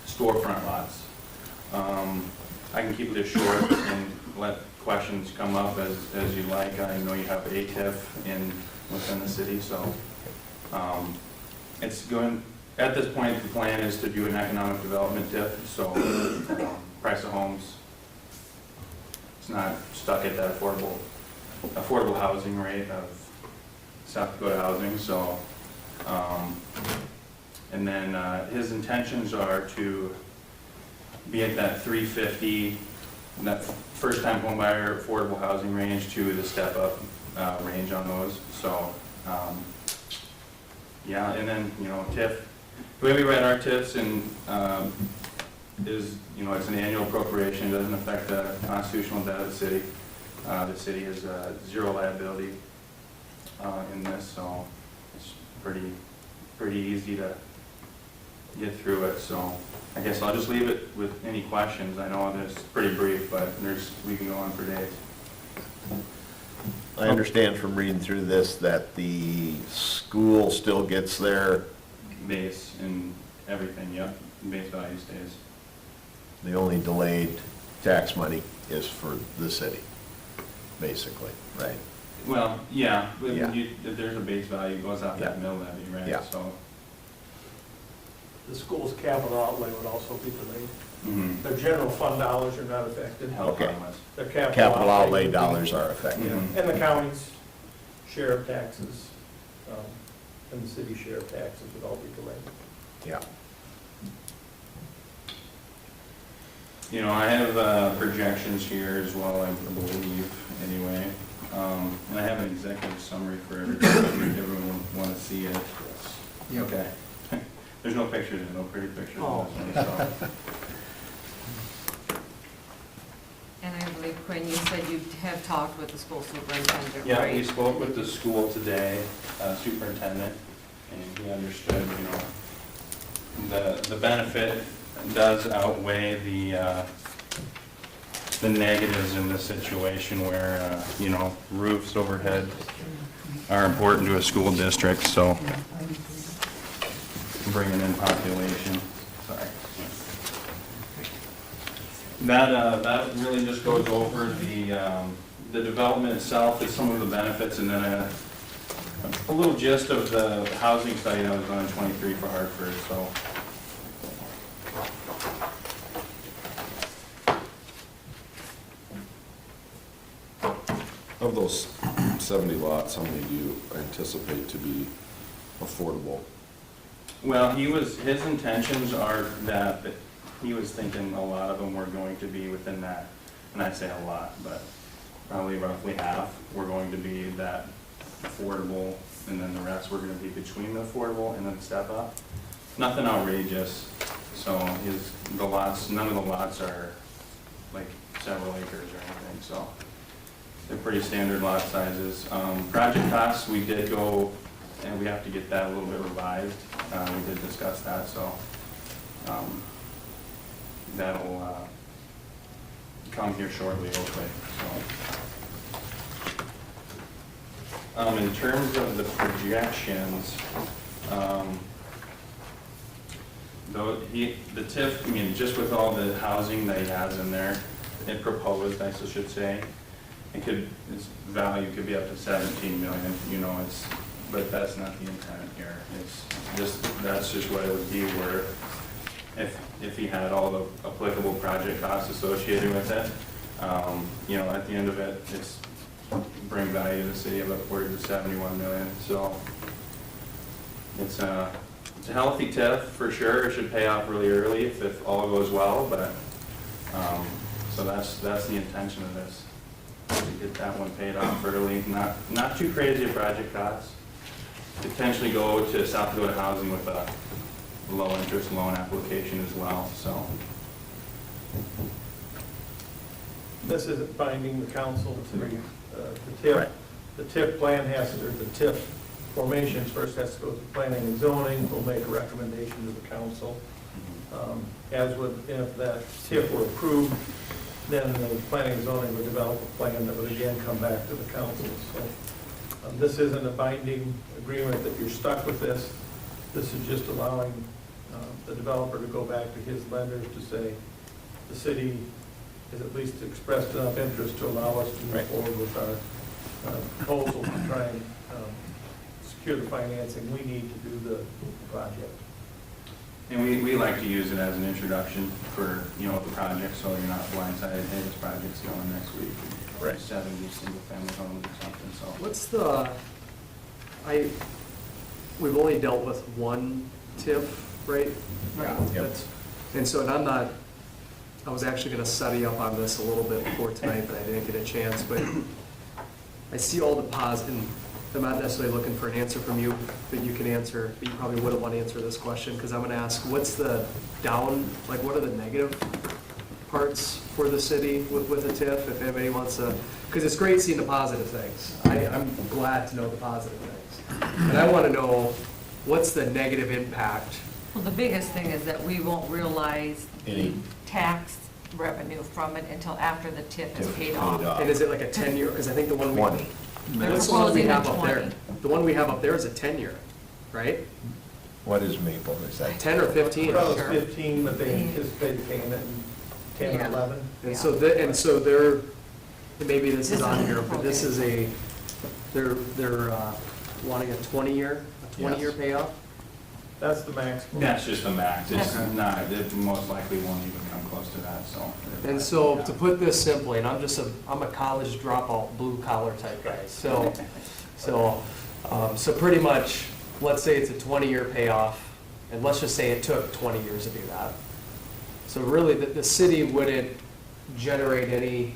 storefront lots. I can keep this short and let questions come up as you like. I know you have a TIF within the city, so it's going, at this point, the plan is to do an economic development TIF, so price of homes, it's not stuck at that affordable housing rate of South Dakota housing, so, and then his intentions are to be at that 350, that first-time homebuyer affordable housing range to the step-up range on those. So, yeah, and then, TIF, the way we write our TIFs is, it's an annual appropriation. It doesn't affect the constitutional debt of the city. The city has zero liability in this, so it's pretty easy to get through it. So I guess I'll just leave it with any questions. I know it's pretty brief, but we can go on for days. I understand from reading through this that the school still gets their, Base and everything, yep, base value stays. the only delayed tax money is for the city, basically, right? Well, yeah, but Yeah. if there's a base value, it goes off that Yeah. mill levy, right? Yeah. So, The school's capital outlay would also be delayed. mhm. Their general fund dollars are not affected. Help Okay. on this. Their Capital outlay would be- dollars are affected. Mhm. And the county's share of taxes, and the city share of taxes would all be delayed. Yeah. I have projections here as well, I believe, anyway. And I have an executive summary for everybody, if everyone want to see it. Yeah. Okay. There's no pictures, no pretty pictures Oh. in this one, so. And I believe, Quinn, you said you have talked with the school superintendent, Yeah, right? we spoke with the school today, superintendent, and he understood, the benefit does outweigh the negatives in this situation where, roofs overhead are important to a school district, so bringing in population, sorry. That really just goes over the development itself, is some of the benefits, and then a little gist of the housing study that was on 23 for Hartford, so. Of those 70 lots, how many do you anticipate to be affordable? Well, his intentions are that he was thinking a lot of them were going to be within that, and I say a lot, but probably roughly half were going to be that affordable, and then the rest were gonna be between the affordable and then step up. Nothing outrageous, so none of the lots are like several acres or anything, so they're pretty standard lot sizes. Project costs, we did go, and we have to get that a little bit revised. We did discuss that, so that'll come here shortly, hopefully, so. In terms of the projections, the TIF, just with all the housing that he has in there, it proposed, I should say, its value could be up to 17 million, but that's not the intent here. That's just what it would be worth. if he had all the applicable project costs associated with it. You know, at the end of it, it's bring value to the city of upwards of 71 million, so it's a healthy TIF for sure. It should pay off really early if all goes well, but, so that's the intention of this, to get that one paid off early, not too crazy a project costs. Potentially go to South Dakota Housing with a low interest loan application as well, so. This isn't binding the council to the TIF. The TIF plan has to, or the TIF formations first has to go to planning and zoning. We'll make a recommendation to the council. As with, if that TIF were approved, then the planning and zoning would develop a plan that would again come back to the council. So this isn't a binding agreement that you're stuck with this. This is just allowing the developer to go back to his lenders to say, the city has at least expressed enough interest to allow us to move forward with our proposal to try and secure the financing we need to do the project. And we like to use it as an introduction for, you know, the project, so you're not blindsided, hey, this project's going next week. Right. 70 single-family homes or something, so. What's the, we've only dealt with one TIF, right? Yep. And so, and I'm not, I was actually gonna study up on this a little bit before tonight, but I didn't get a chance, but I see all the and I'm not necessarily looking for an answer from you, but you can answer, but you probably wouldn't want to answer this question, because I'm gonna ask, what's the what are the negative parts for the city with the TIF, if anybody wants to, because it's great seeing the positive things. I'm glad to know the positive things. And I want to know, what's the negative impact? Well, the biggest thing is that we won't realize the tax revenue from it until after the TIF is paid off. And is it like a 10-year, because I think the one we. 20. They're What's the one we proposing a have up there? 20. The one we have up there is a 10-year, right? What is Maple, is that? 10 or 15? Well, it's Sure. 15, but they anticipate paying it in 10 Yeah. or 11. And so, they're, maybe this is on here, but this is they're wanting a 20-year payoff? That's the maximum. That's just the max, it's not, it most likely won't even come close to that, so. And so, to put this simply, and I'm a college dropout, blue-collar type guy, so pretty much, let's say it's a 20-year payoff, and let's just say it took 20 years to do that. So really, the city wouldn't generate any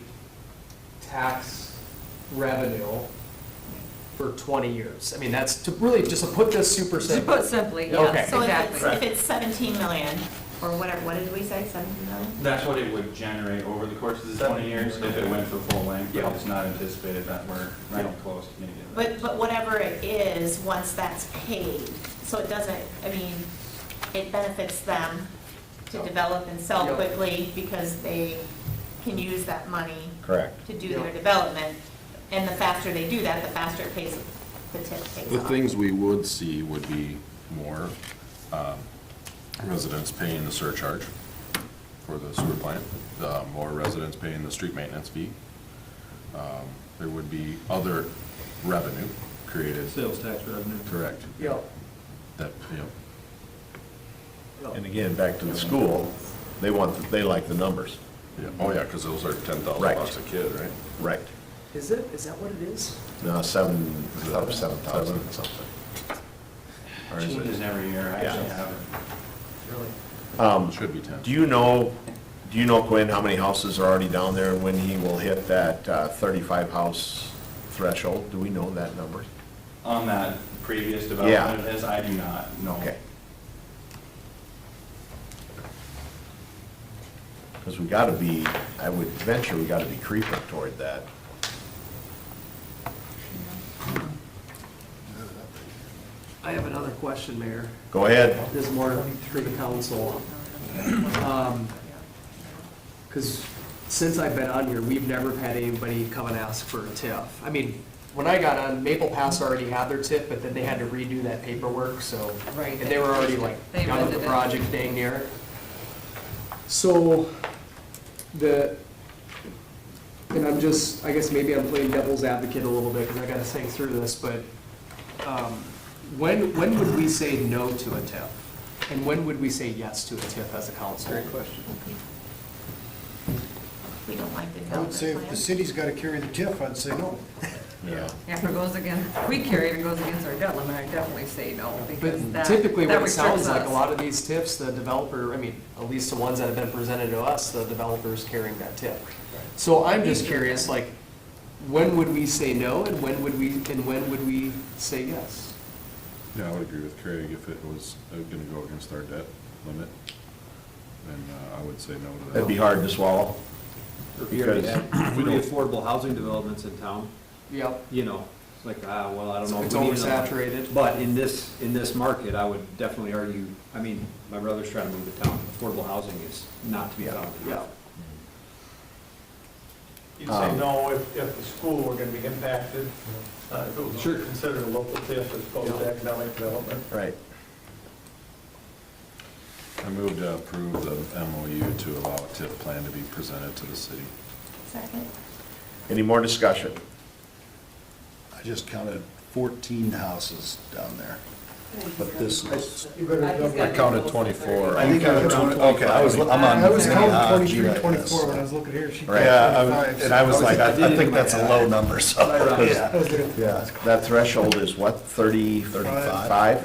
tax revenue for 20 years. I mean, that's to really, just to put this super To simple. put simply, Okay. yes, So exactly. if it's 17 million, or whatever, what did we say, 17 million? That's what it would generate over the course of the 20 years if it went for full length, but Yeah. it's not anticipated that we're right close to getting it. But whatever it is, once that's paid, so it doesn't, I mean, it benefits them to develop and sell Yep. quickly because they can use that money Correct. to do their development. And the faster they do that, the faster it pays, the TIF pays The off. things we would see would be more residents paying the surcharge for the sewer plant, more residents paying the street maintenance fee. There would be other revenue created. Sales tax revenue. Correct. Yeah. That, And again, back to the school, they like the numbers. yeah, oh yeah, because those are $10,000 Right. a kid, right? Right. Is that what it is? No, 7,000 something. Or is it? Changes every year, I actually Yeah. have it. Really? Should be 10. Do you know, Quinn, how many houses are already down there and when he will hit that 35 house threshold? Do we know that number? On that previous development of his, I do not know. Okay. Because we gotta be, I would venture we gotta be creeping toward that. I have another question, Mayor. Go ahead. This is more for the council. Because since I've been on here, we've never had anybody come and ask for a TIF. I mean, when I got on, Maple Pass already had their TIF, but then they had to redo that paperwork, so. Right. And they were already like, They done with the rented it. project dang near. So, and I guess maybe I'm playing devil's advocate a little bit, because I gotta think through this, but when would we say no to a TIF? And when would we say yes to a TIF as a council? Great question. We don't like the I would say if the development city's gotta carry the TIF, I'd say no. Yeah. Yeah, if it goes against, if we carry it and goes against our debt limit, I definitely say no, because But that, typically, that what it restricts sounds like, a us. lot of these TIFs, the developer, I mean, at least the ones that have been presented to us, the developer's carrying that TIF. So I'm just curious, like, when would we say no, and when would we say yes? Yeah, I would agree with Craig. If it was gonna go against our debt limit, then I would say no to that. That'd be hard to swallow. We already Because have we three don't- affordable housing developments in town, Yep. you know, it's like, well, I don't know. if It's we need another. oversaturated. But in this market, I would definitely argue, I mean, my brother's trying to move to town, affordable housing is not to be found. Yeah. You'd say no if the school were gonna be impacted, if it was Sure. considered a local TIF as opposed to economic development. Right. I move to approve the MOU to allow a TIF plan to be presented to the city. Second. Any more discussion? I just counted 14 houses down there. But this is, You better double. I counted 24. I think I was, okay, I'm on. I was counting Minnehaha 23, GIS, 24 when I so- was looking here. She Right. counted Yeah, 25, and I was like, I I did it in think my that's a head. low number, so, That was yeah. it. Yeah. That threshold is what, 35?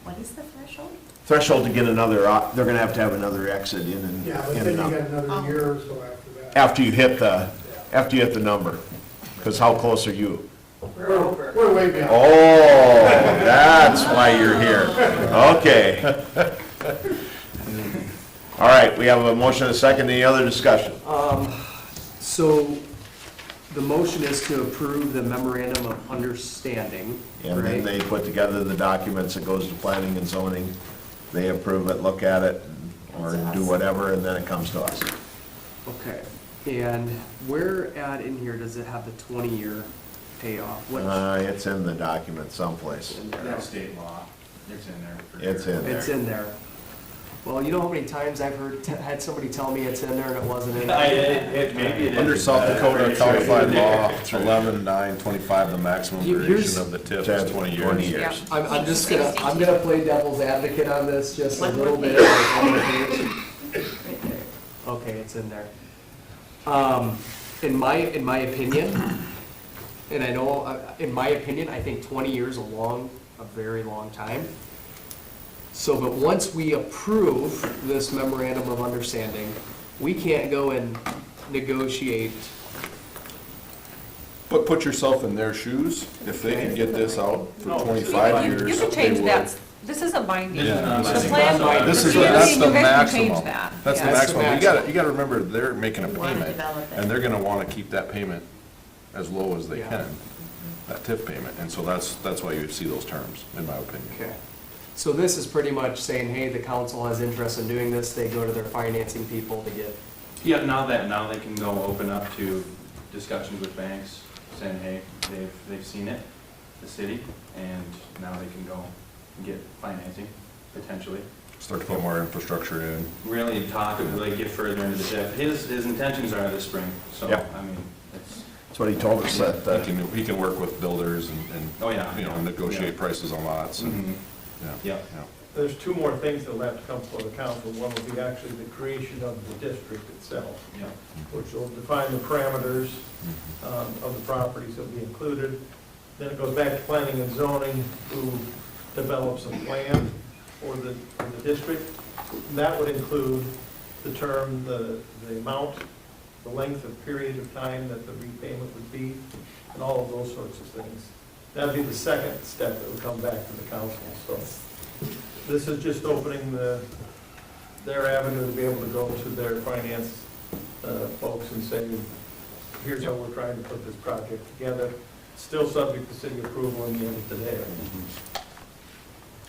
What is the threshold? Threshold to get another, they're gonna have to have another exit in and Yeah, but in then and you out. got another year or so after that. After you hit the number, because how close are you? We're way behind. Oh, that's why you're here. Okay. All right, we have a motion and a second. Any other discussion? So the motion is to approve the memorandum of understanding, And then right? they put together the documents, it goes to planning and zoning. They approve it, look at it, or do whatever, and then it comes to us. Okay, and where at in here does it have the 20-year payoff? Which- It's in the document someplace. That's state law. It's in there. for It's sure. in there. It's in there. Well, you know how many times I've had somebody tell me it's in there and it wasn't in Maybe there? it is. Under South Dakota Pretty codified sure. law, 11-9-25, the maximum Here's- duration of the TIF is 20 years. 20 years. Yeah. I'm just gonna play devil's advocate on this just a little bit. Okay, it's in there. In my opinion, and I know, in my opinion, I think 20 years is a very long time. So, but once we approve this memorandum of understanding, we can't go and negotiate. But put yourself in their shoes. If they can get this out for No, 25 You years, can they change would. that, this isn't binding. Yeah. The plan, This the is, PNC, that's you the guys can maximum. change that. That's the Yeah. maximum. You gotta remember, they're making a We wanna payment, develop it. and they're gonna wanna keep that payment as low as they Yeah. can, that TIF payment. And so that's why you would see those terms, in my opinion. Okay. So this is pretty much saying, hey, the council has interest in doing this, they go to their financing people to get. Yeah, now they can go open up to discussions with banks, saying, hey, they've seen it, the city, and now they can go and get financing, potentially. Start to put more infrastructure in. Really talk, really get further into the depth. His intentions are this spring, so, Yep. I mean, it's, That's what he told us, that, He can work with builders and, oh, yeah. you know, negotiate prices on lots and, Mhm. yeah. Yep. yeah. There's two more things that'll have to come before the council. One will be actually the creation of the district itself, Yep. which will define the parameters of the properties that will be included. Then it goes back to planning and zoning, who develops a plan for the district. That would include the term, the amount, the length of period of time that the repayment would be, and all of those sorts of things. That'd be the second step that would come back to the council, so. This is just opening their avenue to be able to go to their finance folks and say, here's how we're trying to put this project together. Still subject to city approval in the end of today.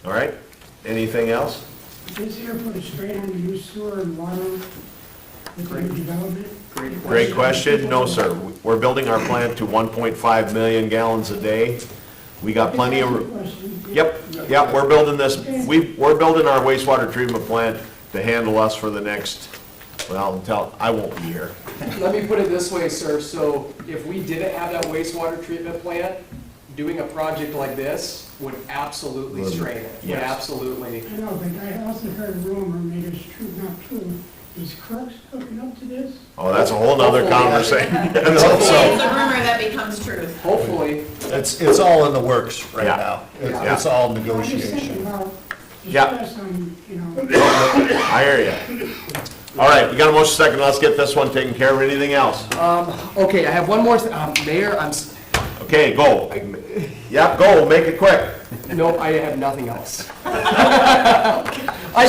all right? Anything else? This here put it straight on the use sewer and water with the new development? Great question. No, sir. We're building our plant to 1.5 million gallons a day. We got plenty of, yep, we're building this, we're building our wastewater treatment plant to handle us for the next, well, until, I won't be here. Let me put it this way, sir, so if we didn't have that wastewater treatment plant, doing a project like this would absolutely strain it, would Yes. absolutely. I know, but I also heard a rumor, maybe it's true, not true, is Kirk's hooking up to this? Oh, that's a whole nother Hopefully. conversation. It's a rumor that becomes truth. Hopefully, It's all in the works right Yeah. now. Yeah. It's all I'm just thinking negotiation. about Yeah. discussing, you know, I hear you. All right, we got a motion second, let's get this one taken care of. Anything else? okay, I have one more, Mayor, Okay, go. Yep, go, make it quick. nope, I have nothing else.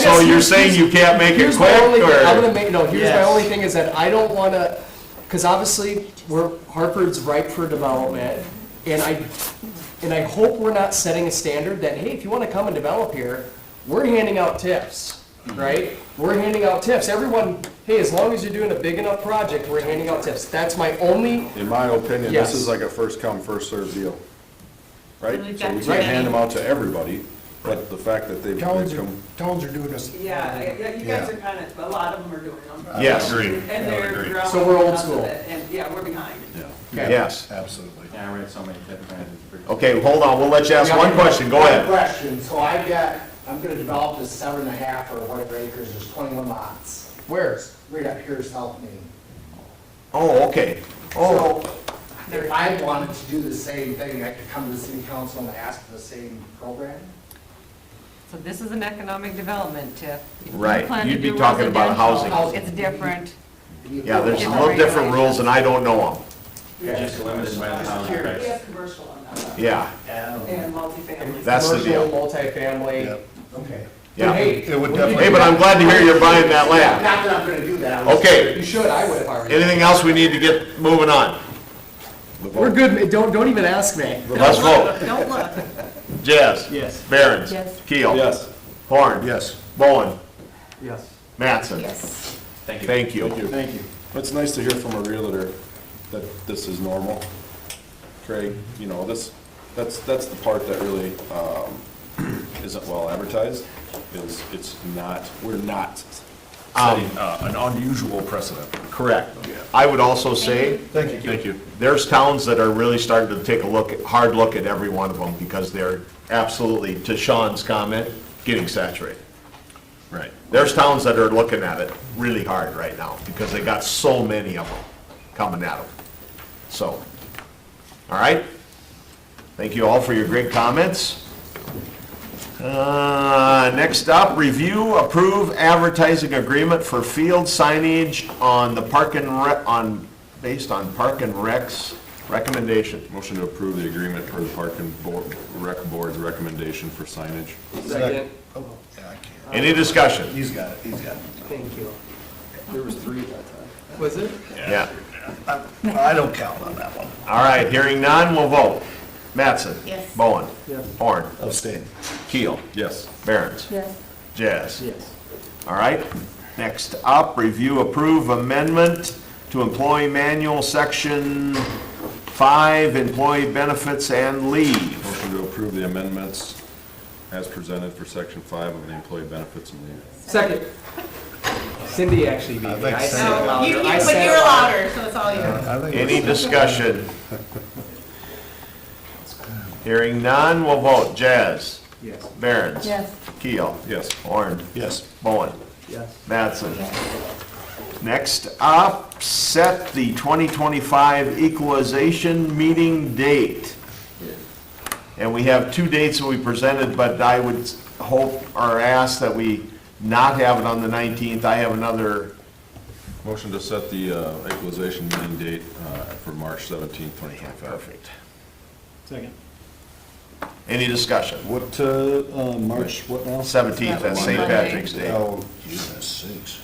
So you're saying you can't make it Here's my quick, only, or? I'm gonna make, no, here's my Yes. only thing is that I don't wanna, cause obviously, Hartford's ripe for development, and I hope we're not setting a standard that, hey, if you wanna come and develop here, we're handing out tips, right? We're handing out tips, everyone, hey, as long as you're doing a big enough project, we're handing out tips, that's my only, In my opinion, Yes. this is like a first come, first served deal. Right? We've So got we too can't many. hand them out to everybody, but the fact that they've Towns come. are doing this. Yeah, you guys are kind of, a lot of them are doing them. Yes. Agreed. And they're growing So we're old because of school. it, and, yeah, we're behind. okay. Yes. Absolutely. Yeah, I read so many tip plans. it's pretty- Okay, hold on, we'll let you ask one question, go ahead. Question, so I'm gonna develop this 7.5 or whatever acres, there's 21 lots, Where's? right up here, South Main. Oh, okay. Oh, So, if I wanted to do the same thing, I could come to the city council and ask for the same program? So this is an economic development tip. If you Right, plan to you'd be do talking about residential, housing. It's different. yeah, there's a little different rules and I don't know Just limited by the housing We price. have commercial on that, them. Yeah, and multifamily. that's the deal. Commercial, multifamily. Yep. Okay. Yeah. Hey, It would what do you definitely- Hey, but I'm glad to hear you're buying that land. Not that I'm gonna do that. I was- Okay, You should, I would if I were you. anything else we need to get moving on? We're good, don't even ask me. Let's vote. Don't look. Jazz? Yes. Barons? Yes. Keel? Yes. Horn? Yes. Bowen? Yes. Mattson? Yes. Thank you. Thank you. Thank you. It's nice to hear from a realtor that this is normal. Craig, you know, that's the part that really isn't well advertised, is we're not setting an unusual precedent. Correct. I would also say, Thank you. there's towns that are really starting to take hard look at every one of them because they're absolutely, to Sean's comment, getting saturated. Right. There's towns that are looking at it really hard right now because they got so many of them coming at them. So, all right? Thank you all for your great comments. Next up, review, approve advertising agreement for field signage on the based on Park and Rec's recommendation. Motion to approve the agreement per the Park and Rec Board's recommendation for signage. Second. Oh, yeah, I can't. Any discussion? He's got it, he's got it. Thank you. There was 3 at that time. Was it? Yeah. I don't count on that one. All right, hearing none, we'll vote. Mattson? Yes. Bowen? Yes. Horn? Abstain. Keel? Yes. Barons? Yes. Jazz? Yes. All right. Next up, review, approve amendment to Employee Manual, Section 5, Employee Benefits and Leave. Motion to approve the amendments as presented for Section 5 of the Employee Benefits and Leave. Second. Cindy actually beat me. I said it No, louder. you, I but said you're it louder, so it's all you. Any discussion? Hearing none, we'll vote. Jazz? Yes. Barons? Yes. Keel? Yes. Horn? Yes. Bowen? Yes. Mattson? Next up, set the 2025 equalization meeting date. And we have 2 dates that we presented, but I would hope or ask that we not have it on the 19th. I have another, Motion to set the equalization meeting date for March 17th, 2025. perfect. Second. Any discussion? What, March, what now? 17th, that's St. Patrick's Day. Oh, goodness sakes.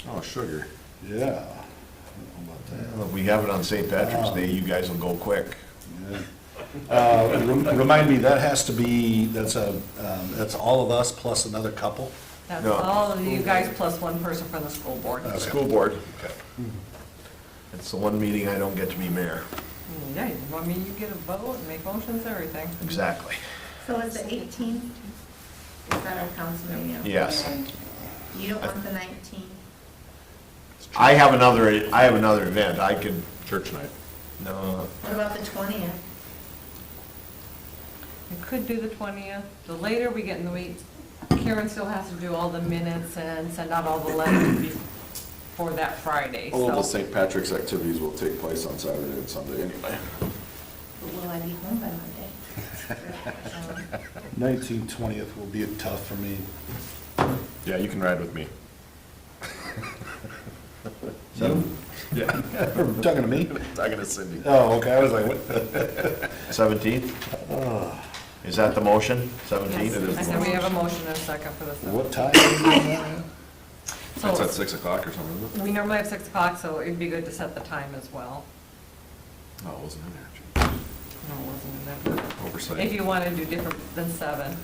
Oh, sugar. Yeah. I don't know about that. If we have it on St. Patrick's Day, you guys will go quick. Remind me, that has to be, that's all of us plus another couple? That's No. all of you guys plus one person from the school board. Okay. School board. Okay. It's the one meeting I don't get to be mayor. Yeah, you want me, you get a vote, and make motions, everything. Exactly. So is the 18th, is that our council meeting? Yes. You don't want the 19th? I have another event. I could, Church night. no, What about the 20th? We could do the 20th. The later we get in the week, Karen still has to do all the minutes and send out all the letters before that Friday, All of the so. St. Patrick's activities will take place on Saturday and Sunday anyway. But will I be home by Monday? 19th, 20th will be tough for me. Yeah, you can ride with me. Yeah. Talking to me? Talking to Cindy. Oh, okay, I was like, what? 17th? Is that the motion, 17th? Yes, I said we have a motion and a second for this. What time? That's at So 6 o'clock or something, isn't it? we normally have 6 o'clock, so it'd be good to set the time as well. Oh, it wasn't in there, actually. No, it wasn't in there. If Oversight. you want to do different than 7.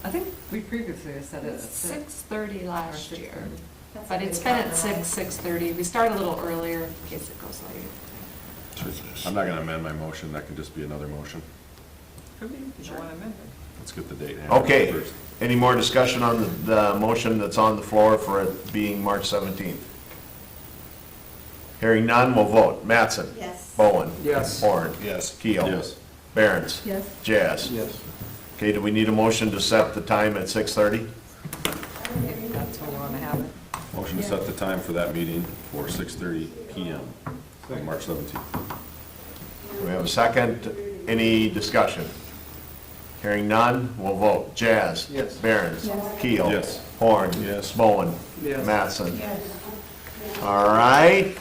I think we previously said it at 6. 6:30 last Or year, 6:30. but it's been at 6:30. We start a little earlier in case it goes late. I'm not gonna amend my motion, that can just be another motion. Could be, if you want to amend it. Let's get the date hammered Okay, first. any more discussion on the motion that's on the floor for it being March 17th? Hearing none, we'll vote. Mattson? Yes. Bowen? Yes. Horn? Yes. Keel? Yes. Barron's? Yes. Jazz? Yes. Okay, do we need a motion to set the time at 6:30? That's when you want to have it. Motion to set the time for that meeting for 6:30 PM on March 17th. Do we have a second? Any discussion? Hearing none, we'll vote. Jazz? Yes. Barron's? Yes. Keel? Yes. Horn? Yes. Bowen? Yes. Mattson? Yes. All right,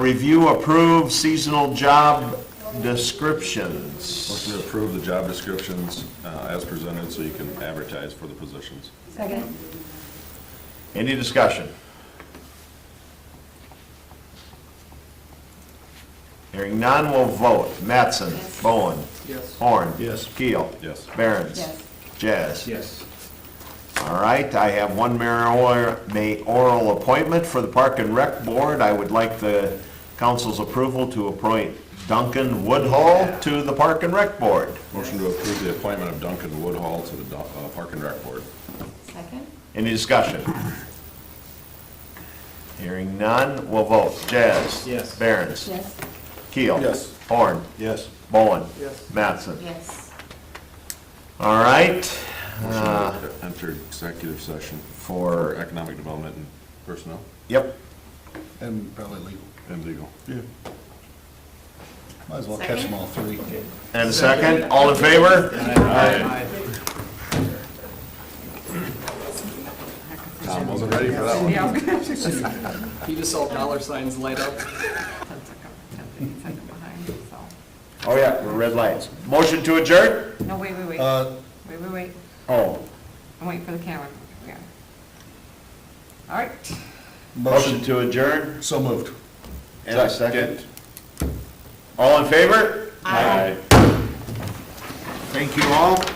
review, approve seasonal job descriptions. Motion to approve the job descriptions as presented so you can advertise for the positions. Second? Any discussion? Hearing none, we'll vote. Mattson? Yes. Bowen? Yes. Horn? Yes. Keel? Yes. Barron's? Yes. Jazz? Yes. All right, I have one mayoral appointment for the Park and Rec Board. I would like the council's approval to appoint Duncan Woodhull to the Park and Rec Board. Motion to approve the appointment of Duncan Woodhull to the Park and Rec Board. Second? Any discussion? Hearing none, we'll vote. Jazz? Yes. Barron's? Yes. Keel? Yes. Horn? Yes. Bowen? Yes. Mattson? Yes. All right. Motion to enter executive session for economic development and personnel Yep. And probably legal. and legal. Yeah. Might as well catch them all three. And a second, all in favor? Aye. Tom wasn't ready for that one. Yeah, I was gonna say. You just saw dollar signs light up. Oh, yeah, red lights. Motion to adjourn? No, wait. Wait. Oh, I'm waiting for the camera. Yeah. All right. motion to adjourn? So moved. And a second. All in favor? Aye. Thank you all.